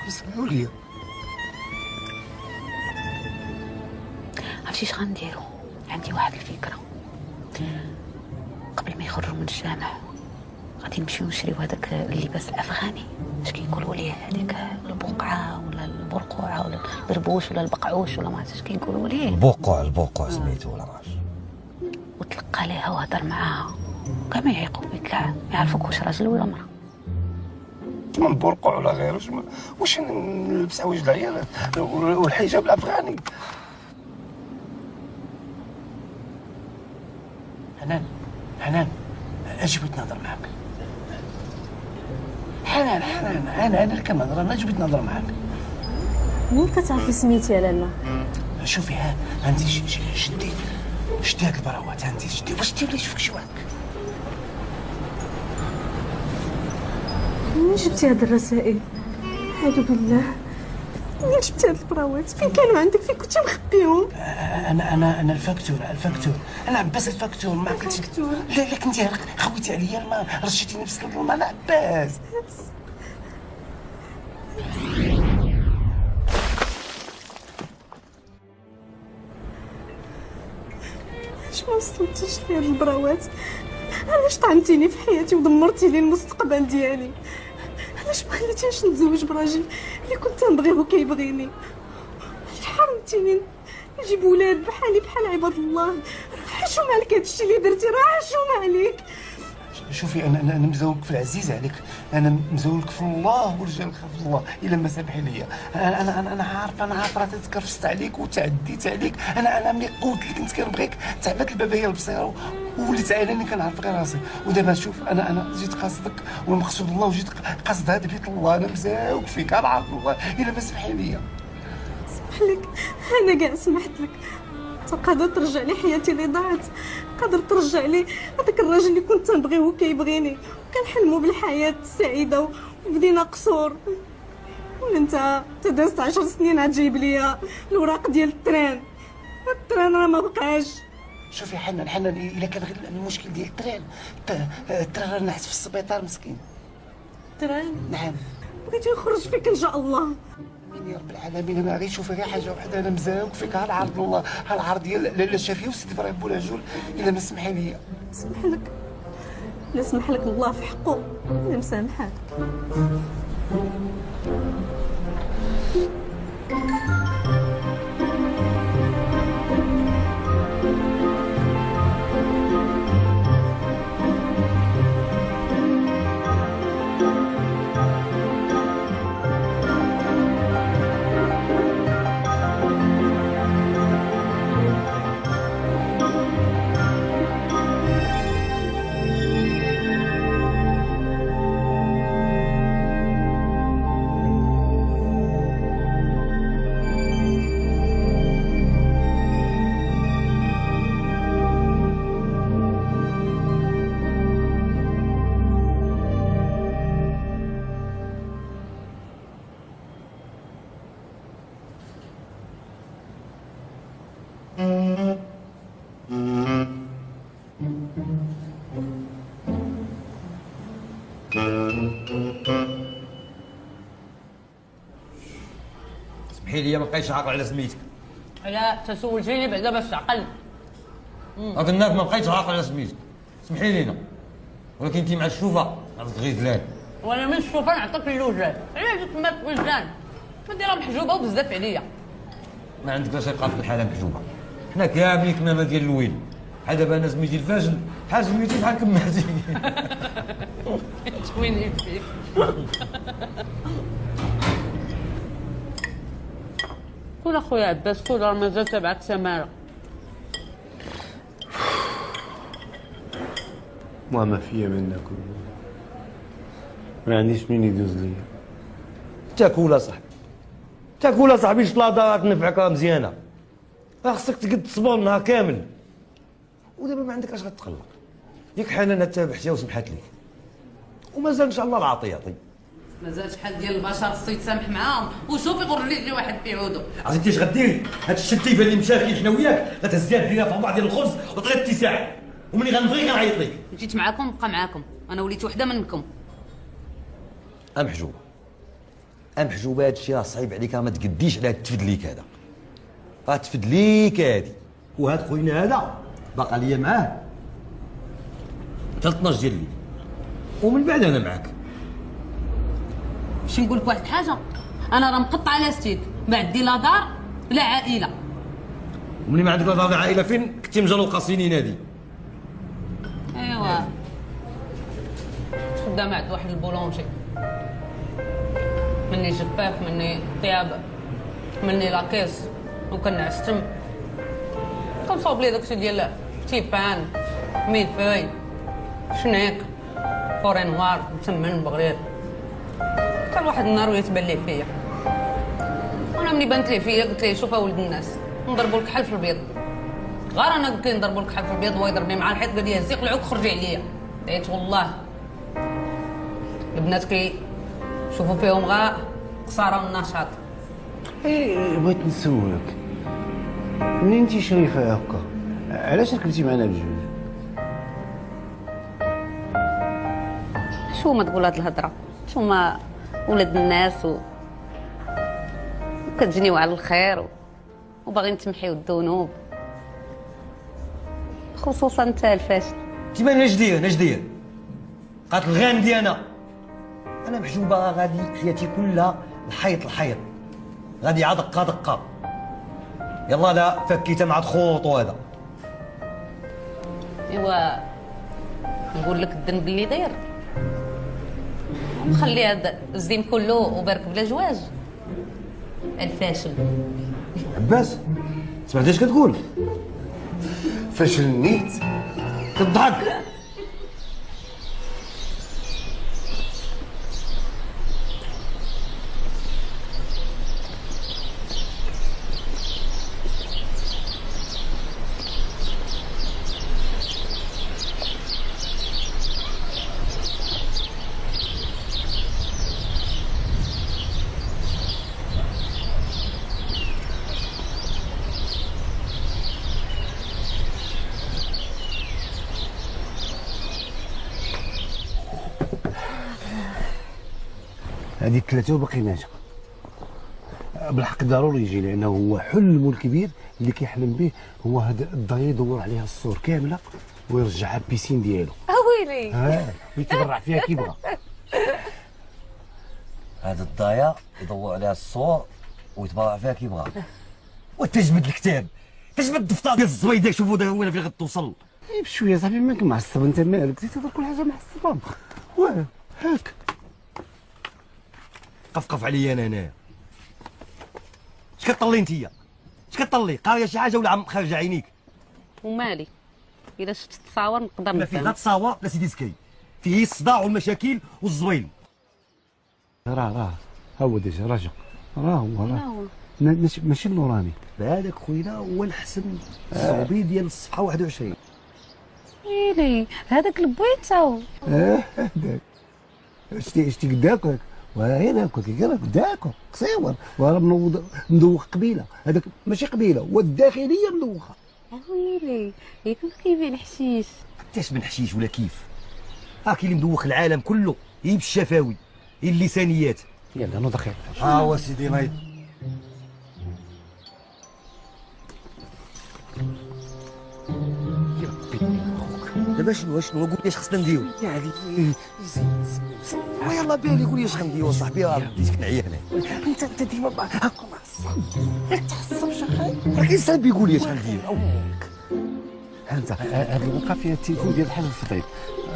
سمعوا لي. عرفتي اش غنديرو؟ عندي واحد الفكره. قبل ما يخرجوا من الجامع غادي نمشيو نشريو هذاك اللباس الافغاني، اش كيقولوا ليه هذيك البقعه ولا البرقوعه ولا البربوش ولا البقعوش ولا ما عرفتش كيقولوا ليه. البقوع سميتو ولا ما عرفتش. وتلقى ليها وهضر معاها كاع ما يعيقوا بك، كاع ما يعرفوك واش راجل ولا مرا. ما البرقوع ولا غير واش نلبس حوايج العيال والحجاب الافغاني. حنان اجي بغيت نهضر معاك. حنان انا اللي كنهضر، انا اجي بغيت نهضر معاك. منين كتعرفي سميتي يا لالا؟ شوفي عندي شدي هاد البراوات، عندي شدي واش دير لي شوفك شي واحد. منين جبتي هاد الرسائل؟ اعوذ بالله، منين جبتي هاد البراوات؟ فين كانوا عندك؟ فين كنتي مخبيهم؟ انا الفاكتور انا عباس الفاكتور. ما عقلتي لا كنتي خويتي عليا الماء، رشيتيني في سلط الماء. انا عباس. علاش ما وصلتيش لي هاد البراوات؟ علاش طعنتيني في حياتي ودمرتي لي المستقبل ديالي؟ علاش ما خليتينيش نتزوج براجل اللي كنت نبغيه وكيبغيني؟ علاش حرمتيني نجيب ولاد بحالي بحال عباد الله؟ حشوم عليك هادشي اللي درتي، راه حشوم عليك. شوفي انا مزولك في العزيز عليك، انا مزولك في الله والرجال خاف الله الا ما سامحي ليا. انا عارف راه تكرفست عليك وتعديت عليك. انا ملي قلت لك كنت كنبغيك تعبت البابايه البصيره ووليت عيناني كنعرف غير راسي. ودابا شوف انا جيت قاصدك والمقصود الله وجيت قاصد هذا بيت الله. انا مزاوق فيك انا عارف الله الا ما سمحي ليا. سمح لك، انا كاع سمحت لك. قادر ترجع لي حياتي اللي ضاعت، قادر ترجع لي هذاك الراجل اللي كنت نبغيه وكيبغيني وكنحلموا بالحياه السعيده وبدينا قصور. وانت تدازت 10 سنين عاد جايب ليا الوراق ديال التران راه ما بقاش. شوفي حنان الا كان غير المشكل ديال التران راه نحس في السبيطار مسكين. التران؟ نعم. بغيتي نخرج فيك ان شاء الله. يا رب العالمين. انا غير شوفي غير حاجه وحده، انا مزاوق فيك. هالعرض الله هالعرض ديال لاله شافيه وسيدي ابراهيم بولاجول الا ما سمحي لي. سمح لك، لا سمح لك الله في حقه، انا مسامحاك. سمحي لي ما بقيتش عاقل على سميتك. لا تسولتيني بعدا باش تعقل. قلنا ما بقيتش عاقل على سميتك. سمحي لينا، ولكن انت مع الشوفه عرفت غيزلان. وانا من الشوفه نعطيك اللوجان. علاش جيت ما وجدان؟ ما ديرها محجوبه وبزاف عليا. ما عندك لا ثقه في الحاله محجوبه. حنا كاملين كمامه ديال الويل. بحال دابا انا سميتي الفاشل بحال سميتي بحال كماتي. شويني فيك. كل اخويا عباس كل راه مازال تبعك سماره. ما فيا منك ما عنديش مين يدوز ليا. تاكل صاحبي، تاكل صاحبي. شلاضه تنفعك مزيانه، خصك تقد تصبر النهار كامل. ودابا ما عندك اش غتقلق. ياك حنان تابعتيها وسمحت لك، ومازال ان شاء الله العطيه يعطي. مازال شحال ديال البشر خصو يتسامح معاهم وشوف يغر لي واحد في عودو. عرفتي اش غديري؟ هاد الشتيفه اللي مشاكل حنا وياك غتهزيها ديرها في بعض ديال الخبز وتغير اتساع، وملي غنبغي غنعيط لك. جيت معاكم بقى معاكم، انا وليت وحده منكم. محجوبه محجوبه، هادشي راه صعيب عليك، ما تقديش على هاد التفدليك هذا، راه تفدليك هادي. وهاد خوينا هذا باقا ليا معاه حتى 12 ديال الليل، ومن بعد انا معاك. باش نقول لك واحد الحاجه، انا راه مقطعه لاستيك، ما عندي لا دار لا عائله. وملي ما عندك لا دار لا عائله فين كنتي مجلوقه سنين هادي؟ ايوا خدامه عند واحد البولونجي، مني جفاف مني طياب مني لاكيس، وكنعس تم كنصاوب لي داكشي ديال تيبان ميلفوي شنيك فوري نوار مسمن بغرير. كان واحد النهار ويتبان ليه فيا، وانا ملي بانت ليه فيا قلت ليه شوف اولد الناس نضربوا لك حل في البيض. غير انا قلت ليه نضربوا لك حل في البيض هو يضربني مع الحيط، قال لي هزي قلعوك خرجي عليا. عييت والله البنات شوفوا فيهم غا قصاره والنشاط. بغيت نسولك، منين انت شايفه هكا علاش ركبتي معنا بجوج؟ شو ما تقول هاد الهضره، شو ما ولاد الناس وكتجنيو على الخير وباغيين تمحيو الذنوب، خصوصا انت الفاشل. كيما نجديه قالت الغامدي انا محجوبه غادي حياتي كلها الحيط غادي عا دقه يلا لا فكيتها مع الخوط هذا. ايوا نقول لك الذنب اللي داير، مخلي هذا الزين كله وبارك بلا جواز. الفاشل عباس سمعتي اش كتقول؟ فاشل نيت كتضحك. هذه الثلاثه وباقي ناجح. بالحق ضروري يجي، لانه هو حلمه الكبير اللي كيحلم به هو هذا الضايه يدور عليها الصور كامله ويرجعها البيسين ديالو. ويلي ويتبرع فيها كي بغا. هذا الضايه يدور عليها الصور ويتبرع فيها كي بغا. وتجبد الكتاب، تجبد الدفتر ديال الزويده، شوفوا وين فين غتوصل. بشويه صاحبي مالك معصب انت، مالك تهضر كل حاجه معصبه. واه هاك قفقف عليا انا هنايا. اش كطلي انتيا؟ اش كطلي؟ قاريه شي حاجه ولا عم خارجه عينيك؟ ومالي الا شفت التصاور نقدر ما فيه لا تصاور لا سيدي سكي، فيه الصداع والمشاكل والزويل. راه ها هو ديجا راجع، راه ماشي النوراني. هذاك خوينا هو الحسن الصعوبي ديال الصفحه 21. ويلي هذاك البويته. هذاك شتي قداك وهي هناك قداك قصيور وراه مدوخ قبيله. هذاك ماشي قبيله، هو الداخليه مدوخه. ويلي ياك كيبان حشيش. حتىش من حشيش ولا كيف، كاين اللي مدوخ العالم كله، هي بالشفاوي هي اللسانيات. يلا نوض خير. هو سيدي نايض. دابا شنو قول لي اش خصنا نديرو؟ يعني يلا بالي قول لي اش غنديرو صاحبي، راه بديت كنعيا هنا. انت ديما هاكا معصب، ما تعصبش اخاي. راه كاين سالب يقول لي اش غندير. انت هاد الوقفه فيها التليفون ديال الحاج الفضيل،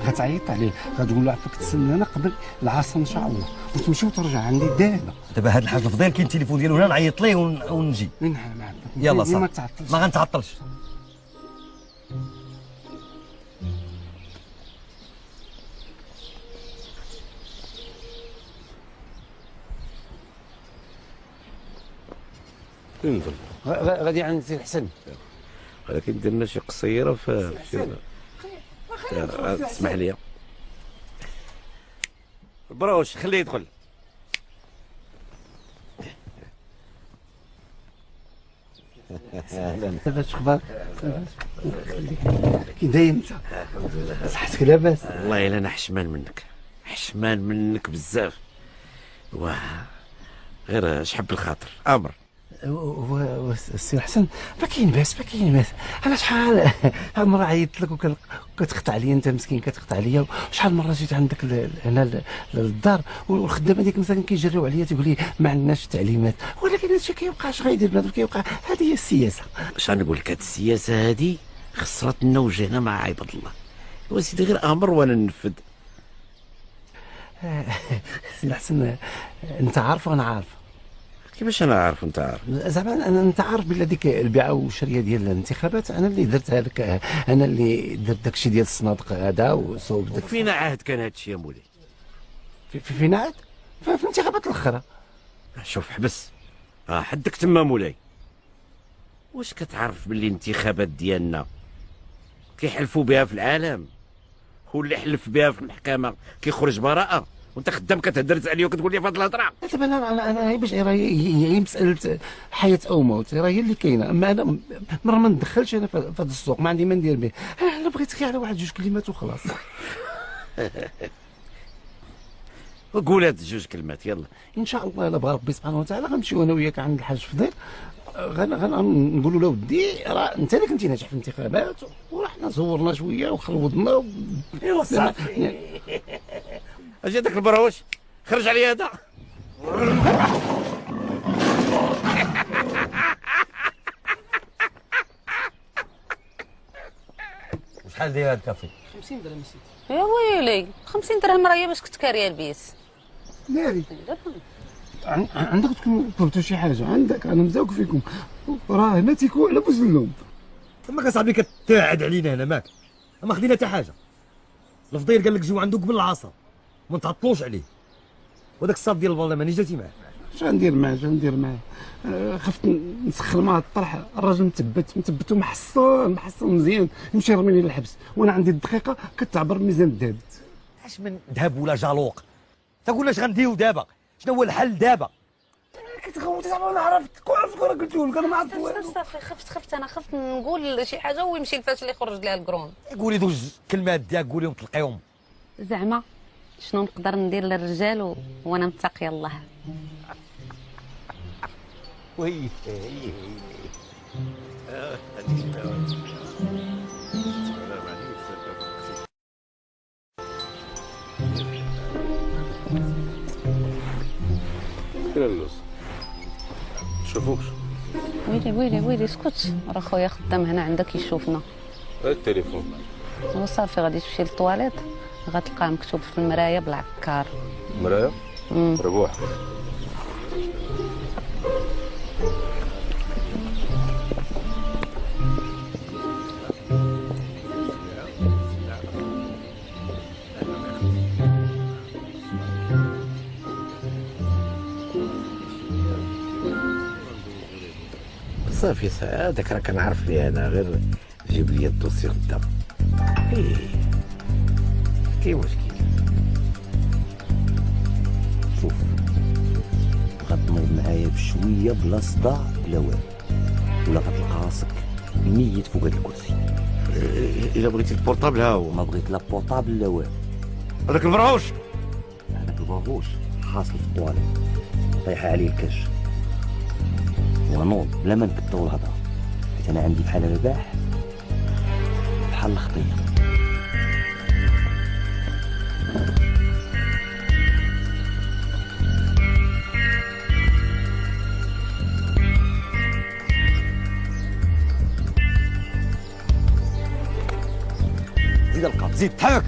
غتعيط عليه غتقول له عفاك تسنانا قبل العصر ان شاء الله وتمشي وترجع عندي دابا. دابا هاد الحاج الفضيل كاين التليفون ديالو هنا، نعيط ليه ونجي. يلا صافي ما غنتعطلش. انزل غادي عند سي الحسن، ولكن درنا شي قصيره في اسمح لي. بروش خليه يدخل. لاباس اخبارك؟ كي داير انت؟ صحتك لاباس؟ والله الا انا حشمان منك، حشمان منك بزاف. واه غير شحب الخاطر امر. السي حسن ما كاين باس ما كاين باس. انا شحال مره عيطت لك وكتقطع عليا انت مسكين كتقطع عليا. وشحال مره جيت عندك هنا للدار والخدامه ديك مثلا كيجريو عليا تيقول لي ما عندناش التعليمات، ولكن هادشي كيبقاش غيدير بنادم كيبقى. هذه هي السياسه. اش غنقول لك؟ هاد السياسه هادي خسرتنا وجهنا مع عباد الله. وسيدي غير امر وانا ننفذ. سي حسن انت عارف وانا عارف. كيفاش انا عارف وانت عارف؟ زعما انت عارف بلي ديك البيعه والشريه ديال الانتخابات انا اللي درتها لك، انا اللي درت داكشي ديال الصنادق هذا وصوب. فينا عهد كان هادشي يا مولاي؟ فينا عهد؟ في الانتخابات الاخرى. شوف حبس حدك تما مولاي. واش كتعرف باللي الانتخابات ديالنا كيحلفوا بها في العالم، واللي حلف بها في المحكمه كيخرج براءه، وانت خدام كتهدر عليا وكتقول لي في هاد الهضره؟ دابا انا باش هي مساله حياه او موت، راه هي اللي كاينه. اما انا مره ما ندخلش انا في هذا السوق، ما عندي ما ندير به. انا بغيت غير على واحد جوج كلمات وخلاص. قول هاد جوج كلمات يلا. ان شاء الله الا بغى ربي سبحانه وتعالى غنمشيو انا وياك عند الحاج فضيل، غنقولوا له ودي راه انت اللي كنتي ناجح في الانتخابات، ورحنا زورنا شويه وخلوضنا ايوا صافي. اجي داك البراوش خرج عليا هذا. شحال داير هاد الكافي؟ 50 درهم سيدي. يا ويلي 50 درهم راهي باش كنت كاريه البيس. ناري عندك تكون طلبتوا شي حاجه عندك، انا مزوق فيكم راه ما تيكون على بوزلهم. تماك اصاحبي كتاعد علينا هنا ماك، ما خدينا حتى حاجه. الفضيل قال لك جيو عنده قبل العصر وما نتعطلوش عليه، وداك الصاط ديال البرلمان جاتي معاه. اش غندير معاه خفت نسخر معاه الطرح. الراجل مثبت ومحصن مزيان، يمشي يرميني للحبس وانا عندي الدقيقه كتعبر ميزان الذهب. اش من ذهب ولا جالوق؟ تقول اش غنديرو دابا؟ شنو هو الحل دابا؟ كتغوت زعما انا عرفت راه قلت لك انا ما عرفت والو. صافي خفت انا خفت نقول شي حاجه ويمشي الفاش اللي يخرج لها الكرون. قولي دوز كلمات ديالك قوليهم تلقيهم. زعما شنو نقدر ندير للرجال وانا متقيه الله. وي فين اللوز؟ شوفوكش. ويلي اسكت، راه خويا خدام هنا عندك يشوفنا. التليفون وصافي غادي تمشي للطواليت غتلقاه مكتوب في المرايه بالعكار. مرايه؟ ربوح. صافي هذاك راه كنعرف ليه انا، غير جيب لي الدوسي قدام. كاين مشكل. شوف غتنوض معايا بشويه بلا صداع بلا والو، ولا غتلقى راسك ميت فوق هذا الكرسي. الا بغيتي البورطابل ها هو. ما بغيت لا بورطابل لا والو. هذاك البراوش حاصل في الطواليت طايحه عليه الكاش. ونوض بلا ما نكتو الهضره، حيت انا عندي بحال الرباح بحال الخطيه. زيد القاب زيد تحرك.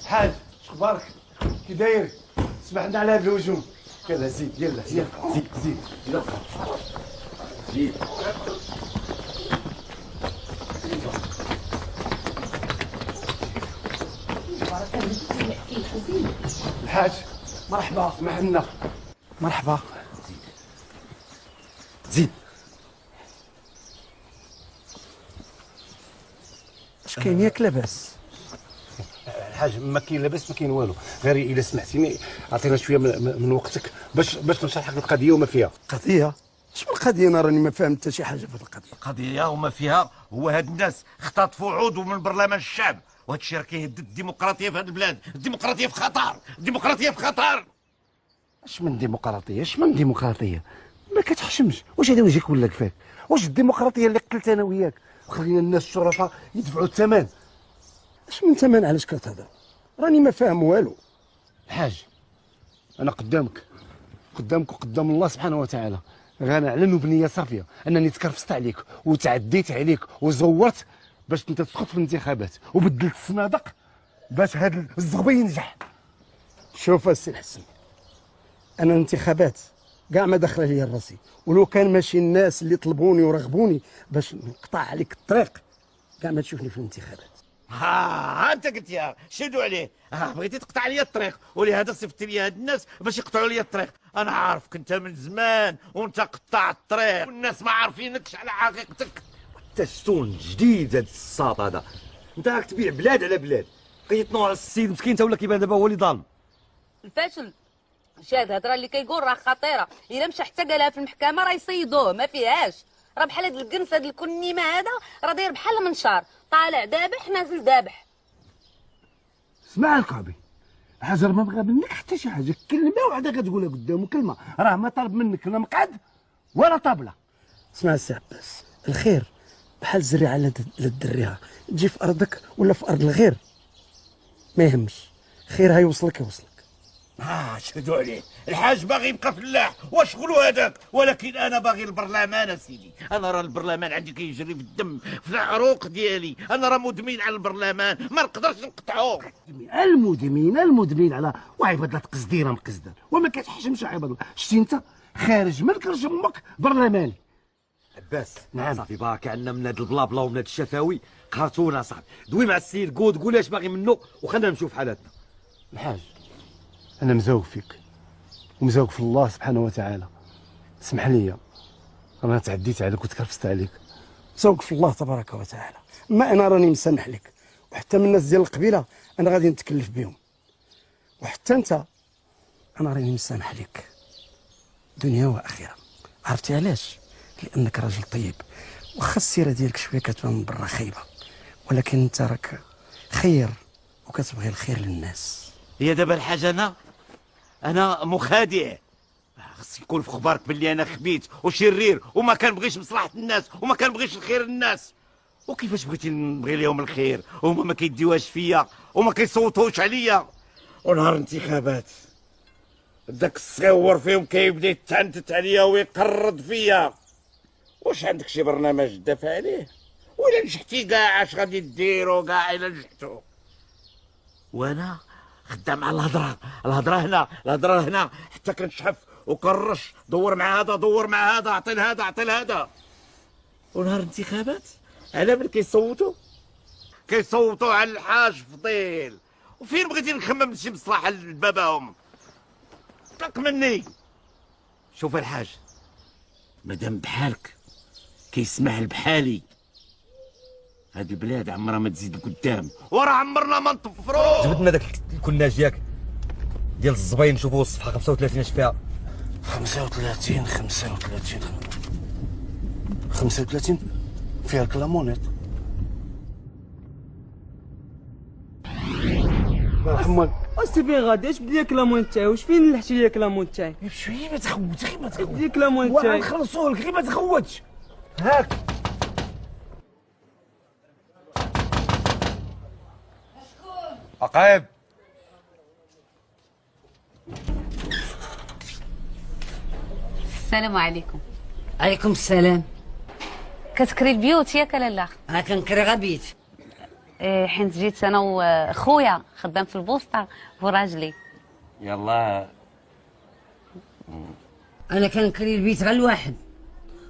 حاج اخبارك كي داير؟ سمحنا على هذا الهجوم. يلا زيد يلا زيد يلا زيد. الحاج مرحبا معنا. مرحبا. زيد. اش كاين ياك لاباس؟ الحاج ما كاين لاباس ما كاين والو، غير الا سمحتيني عطينا شويه من وقتك باش نشرح لك القضيه وما فيها. قضيه؟ اش من قضيه؟ انا راني ما فاهم حتى شي حاجه في هذه القضيه. قضيه وما فيها هو هاد الناس اختطفوا عضو من برلمان الشعب، وهذا الشيء راه كيهدد الديمقراطيه في هذه البلاد. الديمقراطيه في خطر، الديمقراطيه في خطر. اش من ديمقراطيه؟ اش من ديمقراطيه؟ ما كتحشمش. واش هذا وجهك ولا كفاك؟ واش الديمقراطيه اللي قتلت انا وياك وخلينا الناس الشرفاء يدفعوا الثمن؟ اش من ثمن؟ علاش كتهضر؟ راني ما فاهم والو. الحاج انا قدامك وقدام الله سبحانه وتعالى غنعلن بنيه صافيه انني تكرفست عليك وتعديت عليك وزورت باش انت تسقط في الانتخابات وبدلت الصنادق باش هذا الزغبي ينجح. شوف السي الحسن، انا الانتخابات كاع ما داخله ليا راسي، ولو كان ماشي الناس اللي طلبوني ورغبوني باش نقطع عليك الطريق كاع ما تشوفني في الانتخابات. ها انت قلت يا شدوا عليه. بغيتي تقطع لي الطريق ولهذا صيفط لي هاد الناس باش يقطعوا لي الطريق. انا عارفك انت من زمان وانت قطاع الطريق والناس ما عارفينكش على حقيقتك. تستون جديد هاد الساط هذا. انت راك تبيع بلاد على بلاد، قيطنوا على السيد مسكين تا ولا كيبان دابا هو اللي ظالم. الفاشل شاد الهضره اللي كيقول راه خطيره، الا مشى حتى قالها في المحكمه راه يصيدوه ما فيهاش. راه بحال هاد الكنس هاد الكنيمه هذا راه داير بحال المنشار، طالع دابح نازل دابح. اسمع القاضي، حاجه ما بغى منك حتى شي حاجه، كلمه واحده كتقولها قدامه، كلمه راه ما طالب منك لا مقعد ولا طابله. اسمع السي عباس، الخير بحال الزريعه اللي دريها تجي في ارضك ولا في ارض الغير ما يهمش، خيرها يوصلك. شهدوا عليه. الحاج باغي يبقى فلاح وشغلوا هذاك، ولكن انا باغي البرلمان اسيدي. انا راه البرلمان عندي كيجري في الدم في العروق ديالي. انا راه مدمن على البرلمان، ما نقدرش نقطعوه. المدمنين على وعباد تقصديره مقصده وما كتحشمش عباد الله. شتي انت خارج من كرش امك برلماني. عباس نعم صافي بارك عندنا من هاد البلابلا ومن هاد الشفاوي قهرتونا صاحبي. دوي مع السيد قول اش باغي منه وخلينا نمشيو في حالاتنا. الحاج انا مزوق فيك ومزوق في الله سبحانه وتعالى، اسمح لي انا تعديت عليك وتكرفست عليك. مزوق في الله تبارك وتعالى، ما انا راني مسامح لك، وحتى من الناس ديال القبيله انا غادي نتكلف بهم، وحتى انت انا راني مسامح لك دنيا واخره. عرفتي علاش؟ لانك راجل طيب، واخا السيره ديالك شويه كتبان من برا خايبه، ولكن انت راك خير وكتبغي الخير للناس. هي دابا الحاجه انا مخادع. خص يكون في خبارك باللي انا خبيث وشرير وما كنبغيش مصلحه الناس وما كنبغيش الخير للناس. وكيفاش بغيتي نبغي لهم الخير وهما ما كيديوهاش فيا وما كيصوتوش عليا؟ ونهار الانتخابات داك الصغيور فيهم كيبدا يتعنتت عليا ويقرد فيا. واش عندك شي برنامج تدافع عليه؟ ولا نجحتي كاع اش غادي ديروا كاع الا نجحتوا؟ وانا خدام على الهضره هنا حتى كنشحف وكنرش، دور مع هذا دور مع هذا، عطي لهذا عطي لهذا. ونهار الانتخابات على من كيصوتوا على الحاج فضيل. وفين بغيتي نخمم شي مصلحه لباباهم؟ طلق مني. شوف الحاج، مادام بحالك كيسمح بحالي هاد البلاد عمرها ما تزيد لقدام، وراه عمرنا ما نطفروا. جبدنا داك الكناج ياك ديال الزباين نشوفوا الصفحه 35 اش فيها. 35 فيها الكلامونيط. محمد اش فين غادي؟ اش بدي كلامون تاعي؟ واش فين لحتي ليا كلامون تاعي؟ بشويه ما تخوتش، غير ما تخوتش. بدي كلامون تاعي نخلصوا لك، غير ما تخوتش. هاك عقايب. السلام عليكم. عليكم السلام. كتكري البيوت ياك لالا؟ كنكري غا بيت. حيت جيت انا وخويا خدام في البوسطه وراجلي. يلا انا كنكري البيت غير الواحد،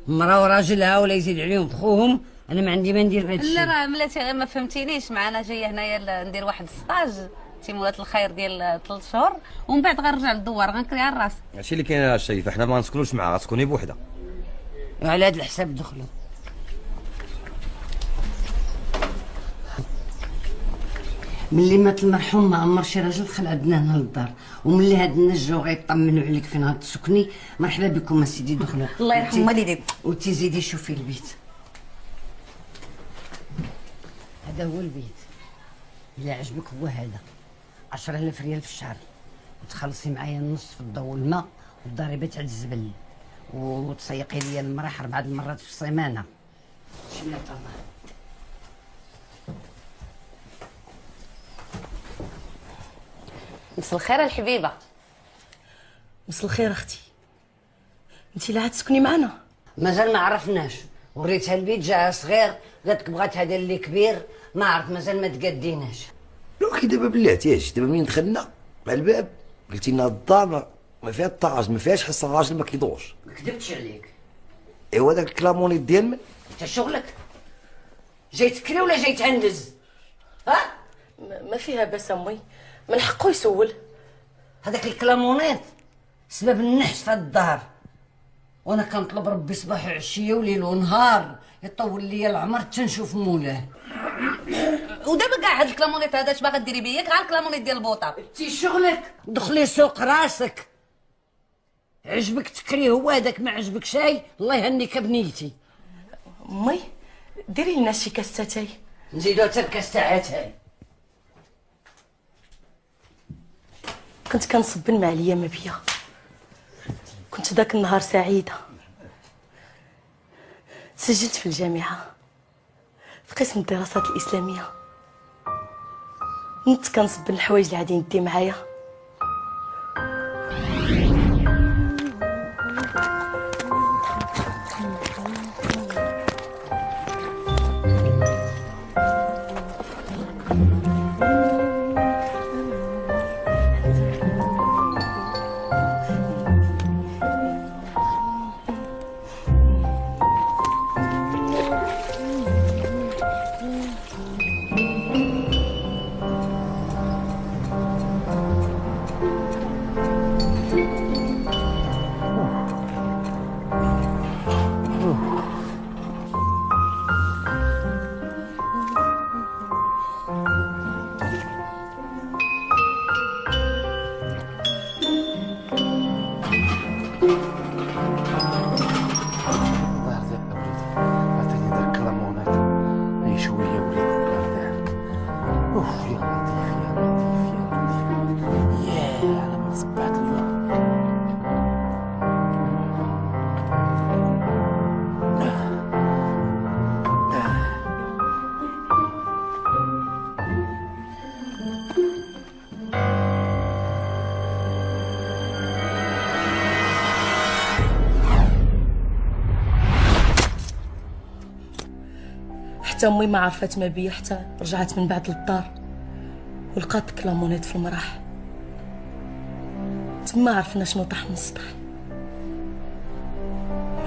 مرا وراجلها ولا يزيد عليهم خوهم. انا ما عندي ما ندير بهذا الشيء. لا راه ملاتي غير ما فهمتينيش، معنا جايه هنايا ندير واحد السطاج تيمولات الخير ديال 3 شهور ومن بعد غنرجع للدوار غنكري على راسي. هادشي اللي كاين يا الشريف، حنا ما غنسكنوش معاها، غتسكني بوحدها. وعلى هذا الحساب دخلوا. ملي مات المرحوم ما عمر شي راجل دخل عندنا هنا للدار، وملي هاد الناس جاو غيطمنوا عليك فين غتسكني، مرحبا بكم اسيدي دخلوا. الله يرحم والديك. وتزيدي شوفي البيت. هذا هو البيت، إلا عجبك هو هذا. 10,000 ريال في الشهر، وتخلصي معايا النص في الضوء والماء والضريبه تاع الزبل، وتسيقي لي المراح 4 مرات في السيمانه. شنو طلع؟ مسا الخير الحبيبه. مسا الخير اختي، انت اللي غتسكني معنا؟ مازال ما عرفناش، وريتها البيت جاها صغير قالت لك بغات هذا اللي كبير، ما عرفت مازال ما تقديناش. لو كي دابا بالله احتياج، دابا منين دخلنا مع الباب قلتي لنا الدار ما فيها الطاج، ما فيهاش حس الراجل ما كيدورش. ما كذبتش عليك. ايوا داك الكلامونيت ديال من؟ انت شغلك جاي تكري ولا جاي تهندز؟ ها؟ ما فيها باس امي، من حقه يسول. هذاك الكلامونيت سبب النحس في الدار، وانا كنطلب ربي صباح وعشيه وليل ونهار يطول لي العمر تنشوف مولاه. ودابا كاع هاد الكلامونيت هذا اش باغا ديري بيا؟ كاع الكلامونيت ديال البوطه. انتي شغلك دخلي سوق راسك، عجبك تكري هو هذاك، ما عجبك شاي الله يهنيك بنيتي. امي ديري لنا شي كاس تاي. نزيدو حتى الكاس تاع اتاي. كنت كنصبن مع الايام بيا، كنت ذاك النهار سعيده. سجلت في الجامعه في قسم الدراسات الاسلاميه، كنت كنصبن الحوايج اللي غادي ندي معايا. حتى امي ما عرفت ما بيا حتى رجعت من بعد للدار ولقات كلامونيت في المراح. تما عرفنا شنو طاح من السطح،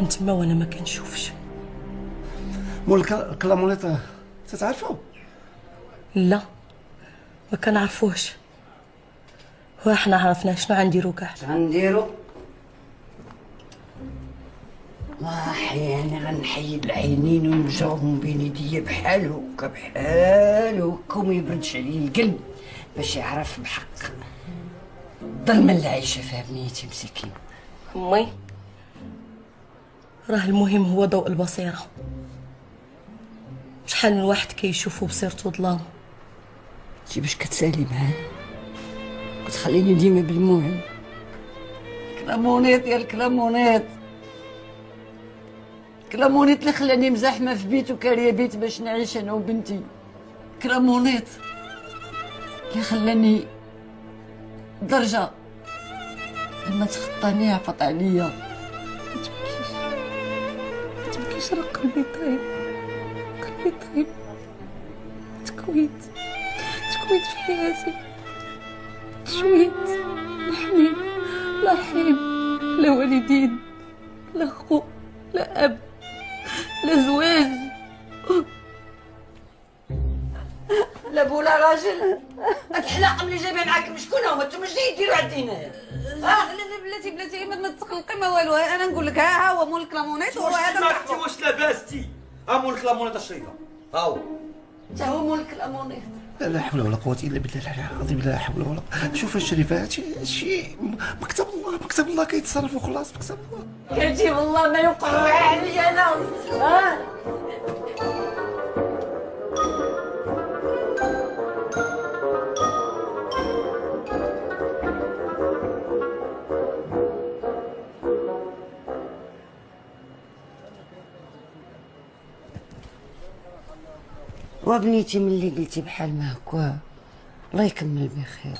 من تما وانا ما كنشوفش. مول الكلامونيت تتعرفوا؟ لا ما كنعرفوش، وحنا عرفنا شنو غنديرو كاع. غنديرو الله حياني، غنحيد العينين ونجاوبهم بين يديا بحال هكا بحال هكا، وما يبردش عليه القلب باش يعرف بحق الظلمه اللي عايشه فيها بنيتي مسكين. امي راه المهم هو ضوء البصيره، شحال من واحد كيشوفو بصيرتو ظلام. انتي باش كتسالي معاه كتخليني ديما بالمهم. كلامونيت يا الكلامونيت، كلامونيت اللي خلاني مزاحمه في بيت وكاريه بيت باش نعيش انا وبنتي. كلامونيت اللي خلاني درجه لما تخطاني عفط عليا. ما تبكيش راه قلبي طيب، قلبي طيب. تكويت في حياتي، تشويت لا حنين لا رحيم لا والدين لا خو لا اب لا زواج. لا بولا راجل، هاد الحلاقه ملي جايبها معاكم شكون هما؟ انتم اش جايين ديروا عندنا؟ بلاتي ما تقلقي ما والو، انا نقول لك ها هو مول الكلامونيت وهو هذا سمعتي واش لاباستي؟ ها مول الكلامونيت الشريفه ها هو. حتى هو مول الكلامونيت. لا حول ولا قوة إلا بالله العلي العظيم. لا حول ولا قوة. شوف الشريفة هادشي مكتب الله، مكتب الله كيتصرف وخلاص. مكتب الله كيجيب الله ما يوقع عليا انا. وبنيتي ملي قلتي بحال ما هكا الله يكمل بخير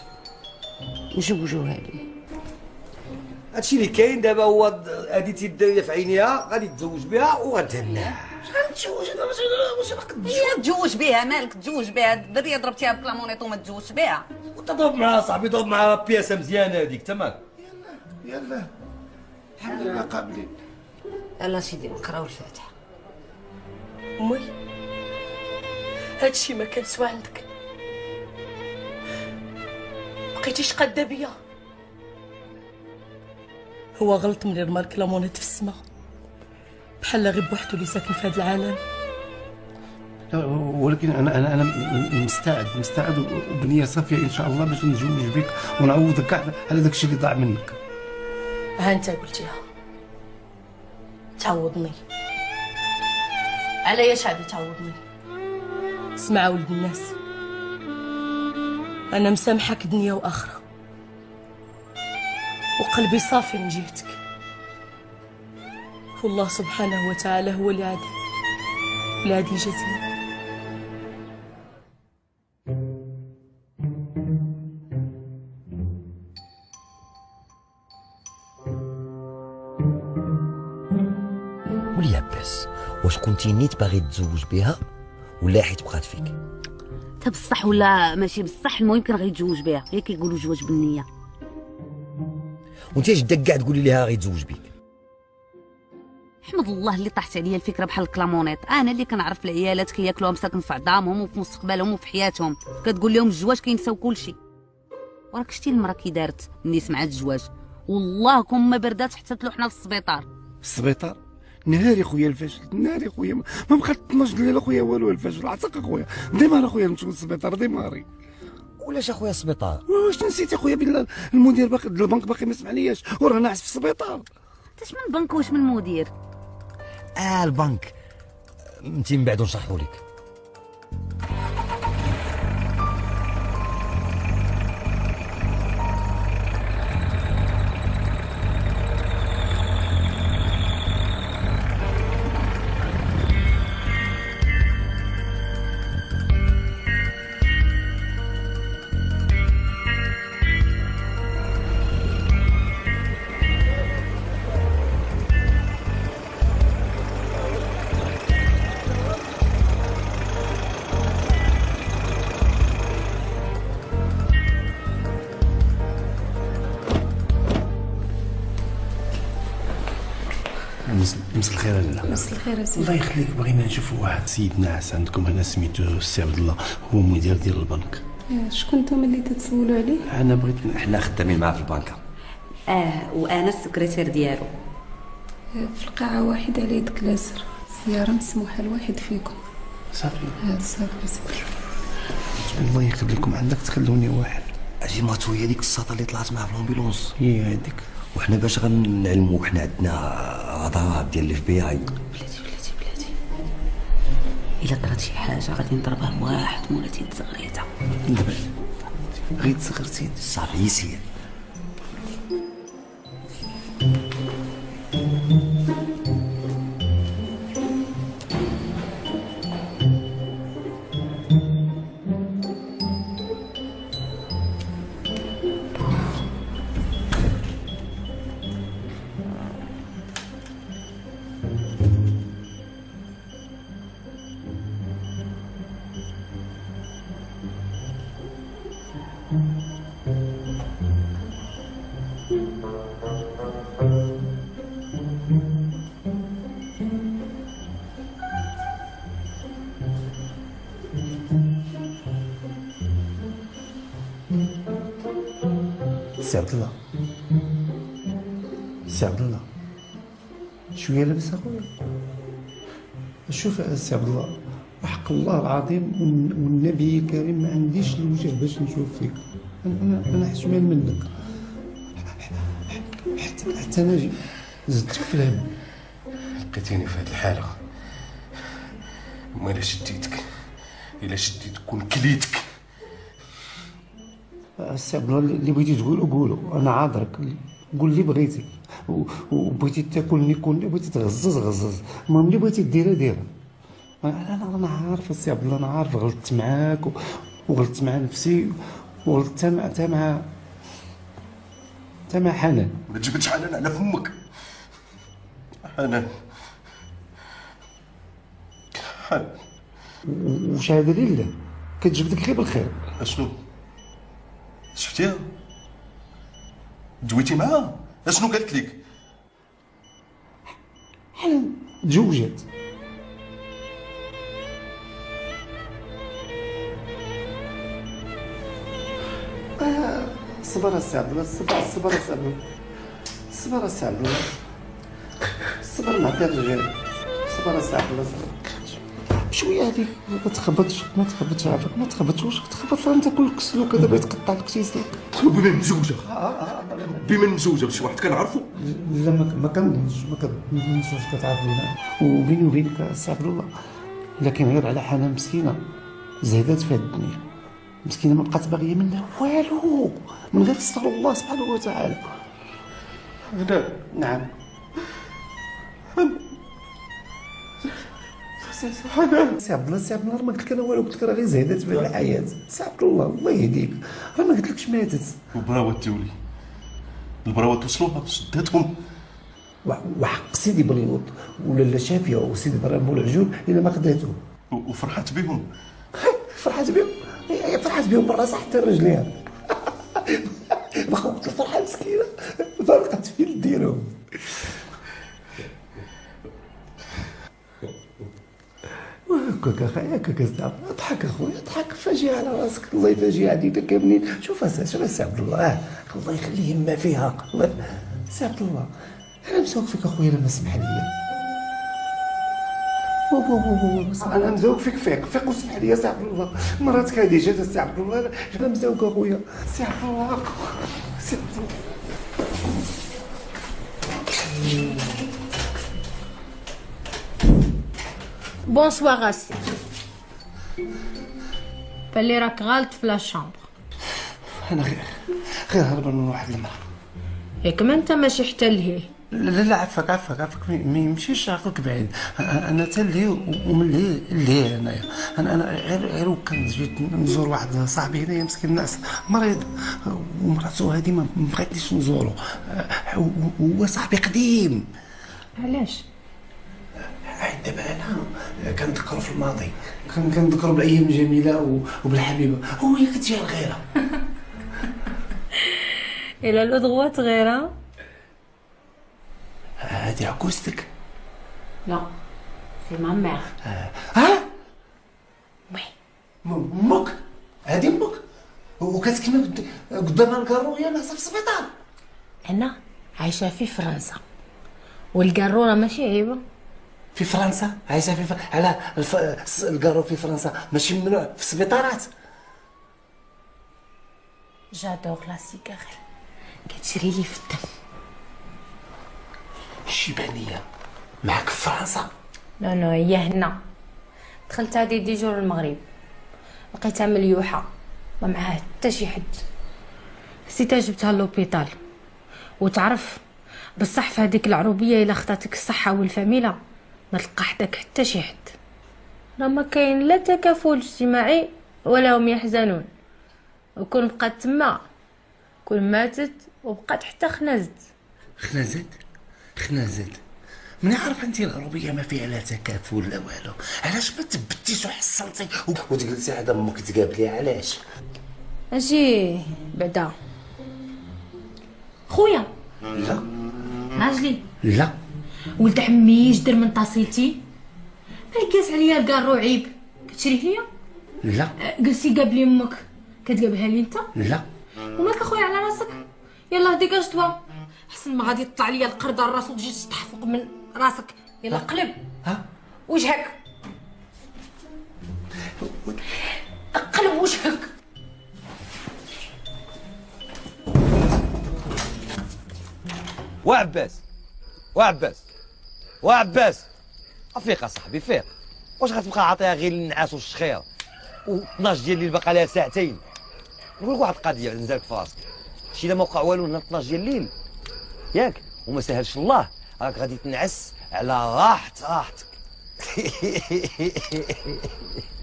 وجوجوها لي. هادشي اللي كاين دابا هو هادي تيدير في عينيها غادي تزوج بها وغتهناها. غنتزوج انا واش نقد هي تزوج بها؟ مالك تزوج بها؟ الدريه ضربتيها بكلامونيط وما تزوجش بها؟ وتضرب معاها صاحبي، ضرب معاها بياسه مزيانه هذيك تماك. يلا الحمد لله قابلين. يلا سيدي نقراو الفاتحه. امي هادشي ما كان سوا عندك، بقيتيش قاده بيا. هو غلط ملي رمى الكلامونيت في السما بحال غير بوحدو اللي ساكن في هذا العالم. ولكن انا مستعد وبنيه صافيه ان شاء الله باش نتزوج بك ونعوضك كاع على داكشي اللي ضاع منك. ها انت قلتيها تعوضني. على يا شعبي تعوضني؟ اسمع ولد الناس، انا مسامحك دنيا واخره وقلبي صافي من جهتك، والله سبحانه وتعالى هو اللي عادل لا عادي يجازيني. ولي عباس، واش كنتي نيت باغي تزوج بها ولا حيت بقات فيك؟ تا بصح ولا ماشي بصح، المهم كان غيتزوج بها، هي كيقولوا جواج بالنيه. وانت جدك كاع تقولي ليها غيتزوج بيك؟ حمد الله اللي طاحت عليا الفكره بحال الكلامونيط، انا اللي كنعرف العيالات كياكلوها مساكن في عظامهم وفي مستقبلهم وفي حياتهم، كتقول لهم الزواج كينساو كلشي. وراك شتي المراه كي دارت ملي سمعت الزواج، والله كون ما بردات حتى تلوحنا في السبيطار. في السبيطار؟ نهاري خويا الفجر، نهاري خويا ما بقات 12 الليل خويا والو. الفجر عتق خويا، ديمار خويا نمشيو للسبيطار ديماري. ولاش اخويا السبيطار؟ واش نسيتي خويا بالله المدير باقي البنك باقي ما سمعنياش وراه ناعس في السبيطار. اش من بنك واش من مدير؟ البنك انتي من بعد نشرحوا لك. مسا الخير لاله. مسا الخير يا سيدي. الله يخليك، بغينا نشوفوا واحد سيد ناعس عندكم هنا سميتو السي عبد الله، هو مدير ديال البنك. شكون نتوما اللي تتسولوا عليه؟ انا بغيت حنا خدامين معاه في البنكه. وانا السكرتير ديالو. في القاعه واحد على يد كلاسر، الزياره مسموحه لواحد فيكم. صافي صافي يا سيدي. الله يكتب لكم عندك تخلوني واحد. اجي ماتو هي ديك الساطه اللي طلعت معاه في الامبيلونس. هي هذيك. وحنا باش غنعلموك حنا عندنا ضرائب ديال الاف بي اي. بلاتي الا طرات شي حاجه غادي نضربها بواحد مولا تيتزغريته. غير تزغرتي صافي يسير. سي عبد الله سي عبد الله شويه لاباس اخويا. شوف سي عبد الله، حق الله العظيم والنبي الكريم ما عنديش الوجه باش نشوف فيك. انا حشمان منك، حتى انا زدتك في الهم. لقيتيني في هذه الحاله، وما الا شديتك ونكليتك. سي عبد الله اللي بغيتي تقولو قولو، انا عاذرك، قول اللي بغيتي، وبغيتي تاكلني كلني، بغيتي تغزز، المهم اللي بغيتي ديرها. انا عارف سي عبد الله، انا عارف غلطت معاك وغلطت مع نفسي وغلطت حتى مع حنان. ما تجبدش حنان على فمك. حنان وشهاده لله كتجبدك غير بالخير. اشنو شفتيها؟ دويتي معاها؟ اشنو قالت لك؟ حنان تزوجت. صبر السي عبد الله، صبر السي عبد الله، صبر السي عبد الله، صبر مع الرجال، صبر السي عبد الله، شويه هذيك. ما تخبطش عافاك، ما تخبطش. واش تخبط انت كلك سلوك دابا يتقطع لك تيسلك. بما مزوجه بما مزوجه بشي واحد كنعرفو؟ لا ما كنظنش واش كتعرفينا. وبيني وبينك السي عبد الله، لكن غير على حالها مسكينه زهدات في هذه الدنيا، مسكينه ما بقات باغيه منها والو من غير تستغفر الله سبحانه وتعالى. نعم سي عبد الله، سي عبد الله، ما قلت لك انا والو، قلت لك راه غير زهدات في الحياه. سي عبد الله الله يهديك، راه ما قلتلكش ماتت. وبراوات تولي البراوات وصلوها شداتهم. وحق سيدي بليوط ولا شافيه وسيدي ابراهيم بولعجول الا ما خداتهم. وفرحت بهم. فرحت بهم بالراس حتى رجليها. بقات الفرحه مسكينه فرقت في ديرهم. وهكاك اخايا، هكاك اضحك اخويا، اضحك، فاجئ على راسك، الله يفاجئ عليك كاملين. شوف سي عبد الله، الله يخليه ما فيها. سي عبد الله، انا مسوق فيك اخويا، لما سمح لي. انا مزوق فيك، فيق وسمح لي يا سي عبد الله. مراتك هذه جات سي عبد الله، انا مزوق اخويا. سي عبد الله، سي عبد الله. بونسوار اسي. فاللي راك غالط في لا شامبر. انا غير هربان من واحد المرأة. ياك ما انت ماشي حتى لهيه. لا عفاك ما يمشيش عقلك بعيد. انا حتى لهيه ومن لهيه انايا. انا غير كان جيت نزور واحد صاحبي هنايا مسكين الناس مريض، ومراتو هذه ما بغيتنيش نزورو. هو صاحبي قديم. علاش؟ دابا انا كنذكرو في الماضي، كنذكرو بالايام الجميله وبالحبيبه، وهي كتجي الغيره. الى الادغوات غيره. هادي عكوستك؟ لا سي ما ميغ. ها؟ وي امك؟ هادي امك؟ وكتكلم قدام الكارو وهي ناعسه في السبيطار. انا عايشه في فرنسا، والكارو راه ماشي عيبه. في فرنسا؟ عايشه في على الكارو في فرنسا ماشي ممنوع في السبيطارات؟ جادور لا سيكاريل، كتجري لي في الدم. الشيبانيه معاك في فرنسا؟ نو هي هنا. دخلت هادي ديجور المغرب، لقيتها مليوحه ما معاها حتى شي حد. حسيتها جبتها لوبيطال. وتعرف بصح في هذيك العروبيه الا خطاتك الصحه والفاميله ما تلقى حداك حتى شي حد. راه ما كاين لا تكافل اجتماعي ولا هم يحزنون. وكون بقات تما كون ماتت وبقات حتى خنازات من يعرف انت العروبيه ما فيها لا تكافل لا والو. علاش ما تبتيش وحصلتي وتجلسي عند امك تقابليها؟ علاش؟ اجي بعدا خويا. لا راجلي لا ولد عمي جدر من طاسيلتي. مالك كاس عليا الكارو عيب كتشريه ليا؟ لا جلسي قابلي امك كتقابلها لي انت؟ لا ومالك اخويا على راسك؟ يلا ديكاج توا، حسن ما غادي يطلع ليا القرد على الراس وتجي تحفق من راسك. يلا قلب وجهك، قلب وجهك. وعباس وعباس افيق اصاحبي فيق. واش غتبقى عاطيها غير للنعاس والشخير و12 ديال الليل باقا لها ساعتين؟ نقول لك واحد القضيه نزلك في راسك، شي الا ما وقع والو هنا 12 ديال الليل ياك وما سهلش الله راك غادي تنعس على راحتك.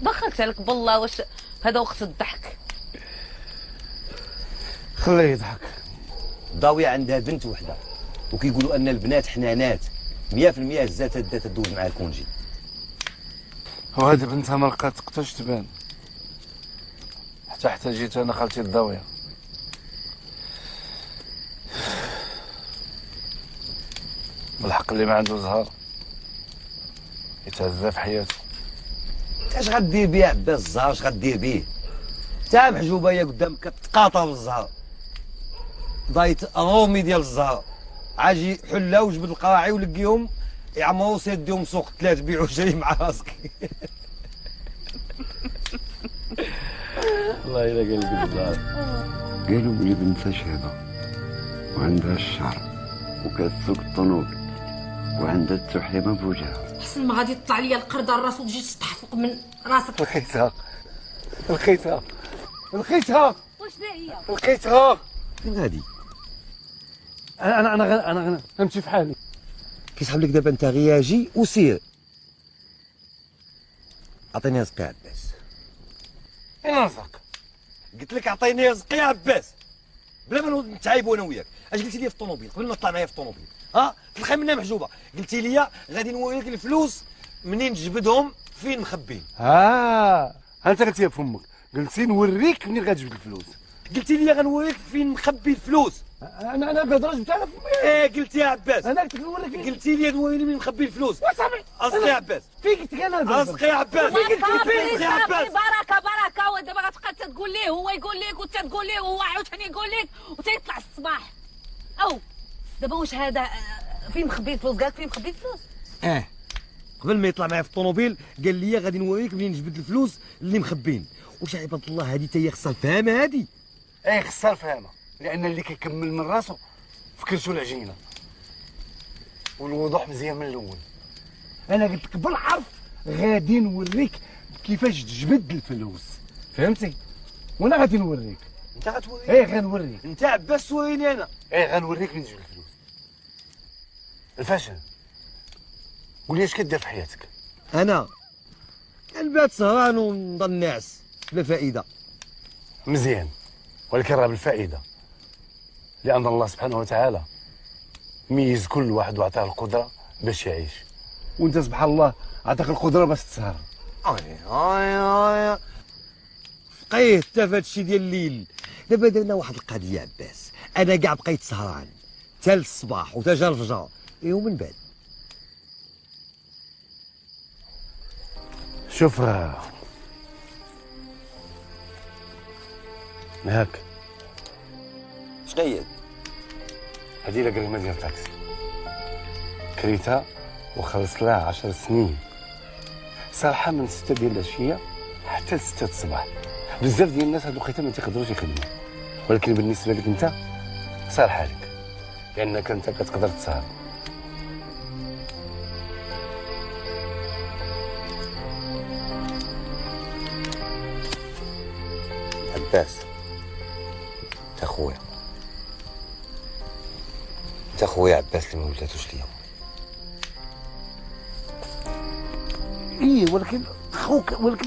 ضحكت عليك بالله، واش هذا وقت الضحك؟ خليه يضحك. ضاوية عندها بنت وحده وكيقولوا ان البنات حنانات 100% الزات دا تدوز مع الكونجي. وهذه بنتها ما لقات تقتاش تبان، حتى جيت انا خالتي الضاوية. بالحق اللي ما عنده زهر يتعذى في حياته. اش غدير بيه عباس الزهر؟ اش غدير بيه؟ تا محجوبه هي قدامك كتقاطع بالزهر، ضايت رومي ديال الزهر، عاجي حله وجبد القراعي ولقيهم يعمروا سيديهم سوق 3 بيعوا شري مع راسك. والله الا قال لك الزهر. قالوا بلي بنتها شابه وعندها الشعر وكتسوق الطنوبل وعندها التحيمه بوجهها. حسن ما غادي يطلع ليا القرد على الراس وتجي تحفق من راسك. لقيتها واش هي؟ لقيتها. فين غادي؟ انا غنمشي في حالي. كيسحب لك دابا انت غياجي وسير. عطيني رزق يا عباس. اين رزقك؟ قلت لك عطيني رزق يا عباس بلا ما نتعايبوا انا وياك. اش قلتي لي في الطوموبيل قبل ما تطلع معايا في الطوموبيل؟ تلقى منها محجوبه، قلتي لي غادي نوريك الفلوس منين تجبدهم فين مخبين. انت قلتيها بفمك، قلتي نوريك منين غتجبد الفلوس. قلتي لي غنوريك فين مخبي الفلوس. انا بهضره جبتها على فمي. قلتي يا عباس. انا قلت لك نوريك. قلتي لي نوريني منين مخبي الفلوس. وصافي. اصلي يا عباس. فين قلت لك انا؟ اصلي يا عباس. صافي بركه ودابا غتبقى تقول ليه هو يقول لك وانت تقول ليه وهو عاوتاني يقول لك وتيطلع الصباح. او دابا واش هذا فين مخبي الفلوس؟ قالك فين مخبي الفلوس؟ قبل ما يطلع معايا في الطوموبيل قال لي غادي نوريك منين نجبد الفلوس اللي مخبين. واش عباد الله هذه هي خصها الفهامه هذه؟ خصها الفهامه، لان اللي كيكمل من راسو فكرتو العجينه والوضوح مزيان من الاول. انا قلت لك بالحرف غادي نوريك كيفاش تجبد الفلوس، فهمتي؟ وانا غادي نوريك. انت غتوريني؟ غنوريك. انت عباس توريني انا. غنوريك منين تجبد الفلوس. الفاشل قول لي اش كدير في حياتك؟ انا كنبات سهران ونضل ناعس بلا فائده. مزيان، ولكن راه بالفائده، لان الله سبحانه وتعالى ميز كل واحد وعطاه القدره باش يعيش، وانت سبحان الله عطاك القدره باش تسهر. فقيه حتى في هادشي ديال الليل. دابا درنا واحد القضيه عباس، انا كاع بقيت سهران حتى الصباح وتا جا الفجر، ومن بعد شوف هاك شقيد هذه الكريمه ديال الطاكسي كريتها وخلصت لها 10 سنين، صالحه من 6 ديال العشيه حتى 6 الصباح. بزاف ديال الناس هاد الوقيته ما تيقدروش يخدموا، ولكن بالنسبه لك انت صالحه لك لانك انت كتقدر تسهر. عباس انت خويا، انت خويا عباس اللي ما ولاتوش ليا. ولكن خوك، ولكن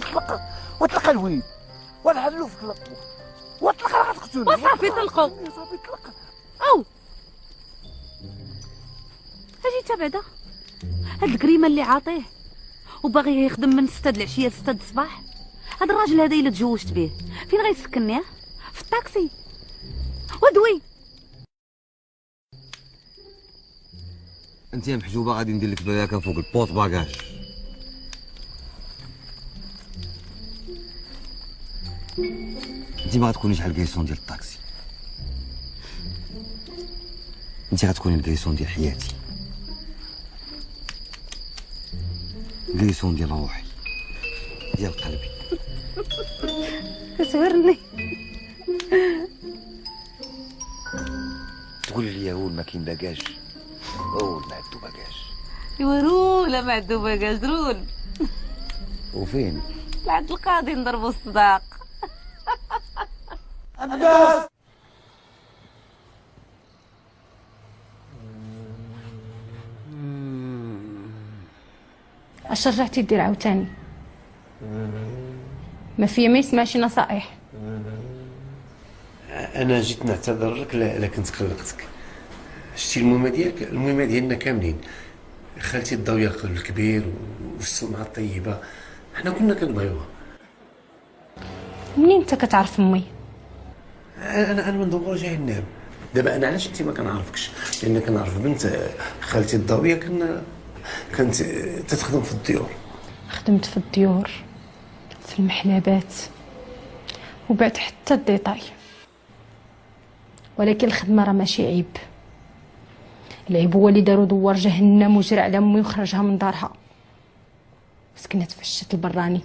طلق الويد ونحلو في طلق وطلق راه غتقتلني. وصافي طلقوا. صافي طلق. او اجي انت بعدا هاد الكريمه اللي عاطيه وباغي يخدم من 6 د العشيه ل 6 د الصباح. هاد الراجل هذا الا تزوجت به فين غيسكنني؟ في الطاكسي ودوي. انت يا محجوبه غادي ندير لك براكه فوق البوط باكاج. انت ما غتكونيش على الكيسون ديال الطاكسي. انت غتكوني الكريسون ديال حياتي، الكريسون ديال روحي ديال قلبي. كتورني تقول لي هو ما كاين باكاج، هو ما عنده باكاج. ايوا رولا ما عنده باكاج رول. وفين؟ لعند القاضي نضربو الصداق. عباس اش رجعتي دير عاوتاني؟ ما فيا ما يسمعش نصائح. انا جيت نعتذر لك لا كنت قلقتك. شتي المهمه ديالك، المهمه ديالنا كاملين. خالتي الضويه القلب الكبير والسمعه الطيبه حنا كنا كنبغيوها. منين انت كتعرف امي؟ انا من دوار جهنم. دابا انا علاش انت ما كنعرفكش؟ لان كنعرف بنت خالتي الضويه كانت تخدم في الديور. خدمت في الديور، في المحلبات، وبعد حتى الديطاي. ولكن الخدمه راه ماشي عيب. العيب هو اللي داروا دوار جهنم وجرى على امي وخرجها من دارها. مسكينه تفشت البراني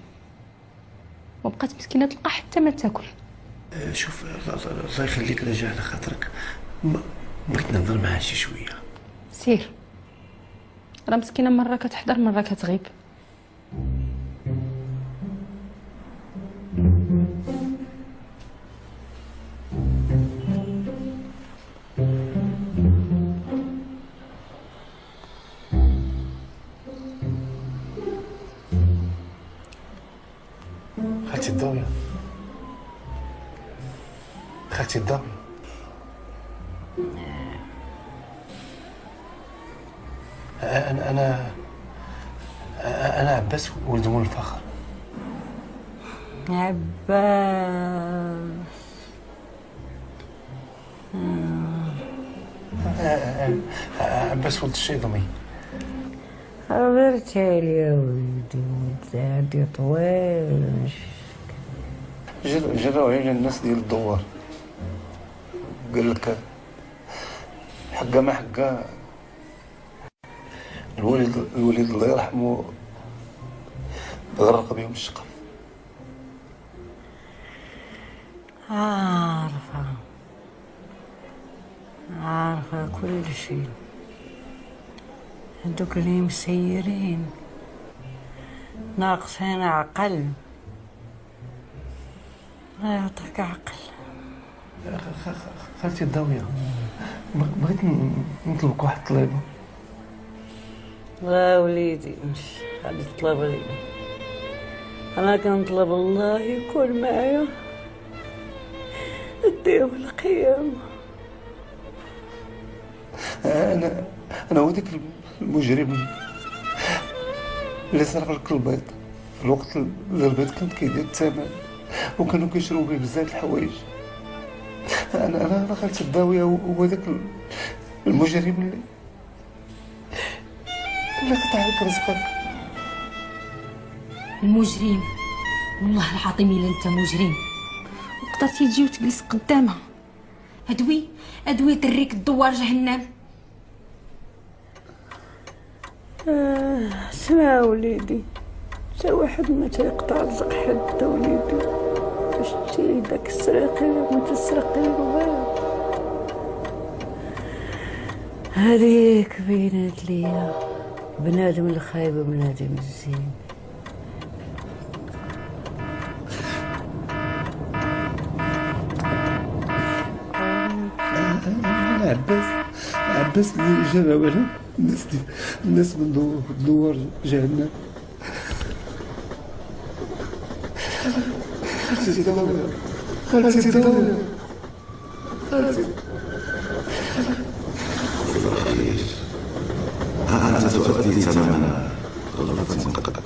وبقات مسكينه تلقى حتى ما تاكل. شوف الله يخليك رجع على خاطرك، بغيت نهضر معها شي شويه. سير، راه مسكينه مره كتحضر مره كتغيب. خالتي الضويه، خالتي الضويه، أنا عباس ولد مول الفخر. عباس عباس ولد الشيطمي. خبرتي يا ولدي هادي طويل. جراو على الناس ديال الدوار، قال لك حقا ما حقا الوليد الله يرحمه غرق بهم الشقف. عارفة كل شيء. هادوك اللي مسيرين ناقصين عقل. الله يعطيك عقل. خالتي الضويه، بغيت نطلبك واحد الطليبه. لا وليدي مش غادي تطلب لي. انا كنطلب الله يكون معايا اليوم القيامة. انا هو داك المجرم اللي سرق لك البيض في الوقت اللي البيض كان كيدير الثمن وكانوا كيشرو به بزاف الحوايج. انا خالتي الضاويه هو داك المجرم اللي قطع لك رزقك. المجرم؟ والله العظيم الا انت مجرم وقدرتي تجي وتجلس قدامها. ادوي دريك الدوار جهنم. اسمع وليدي، تا واحد ما تيقطع رزق حد وليدي. شتي داك السرقي ما تسرقي الباب. هذيك بينات ليا بنادم الخايب وبنادم الزين. انا عباس اللي جرى على الناس من دوار جهنم. خالتي الضويه، خالتي الضويه، خالتي. أنت تؤدي ثمن غلطة قد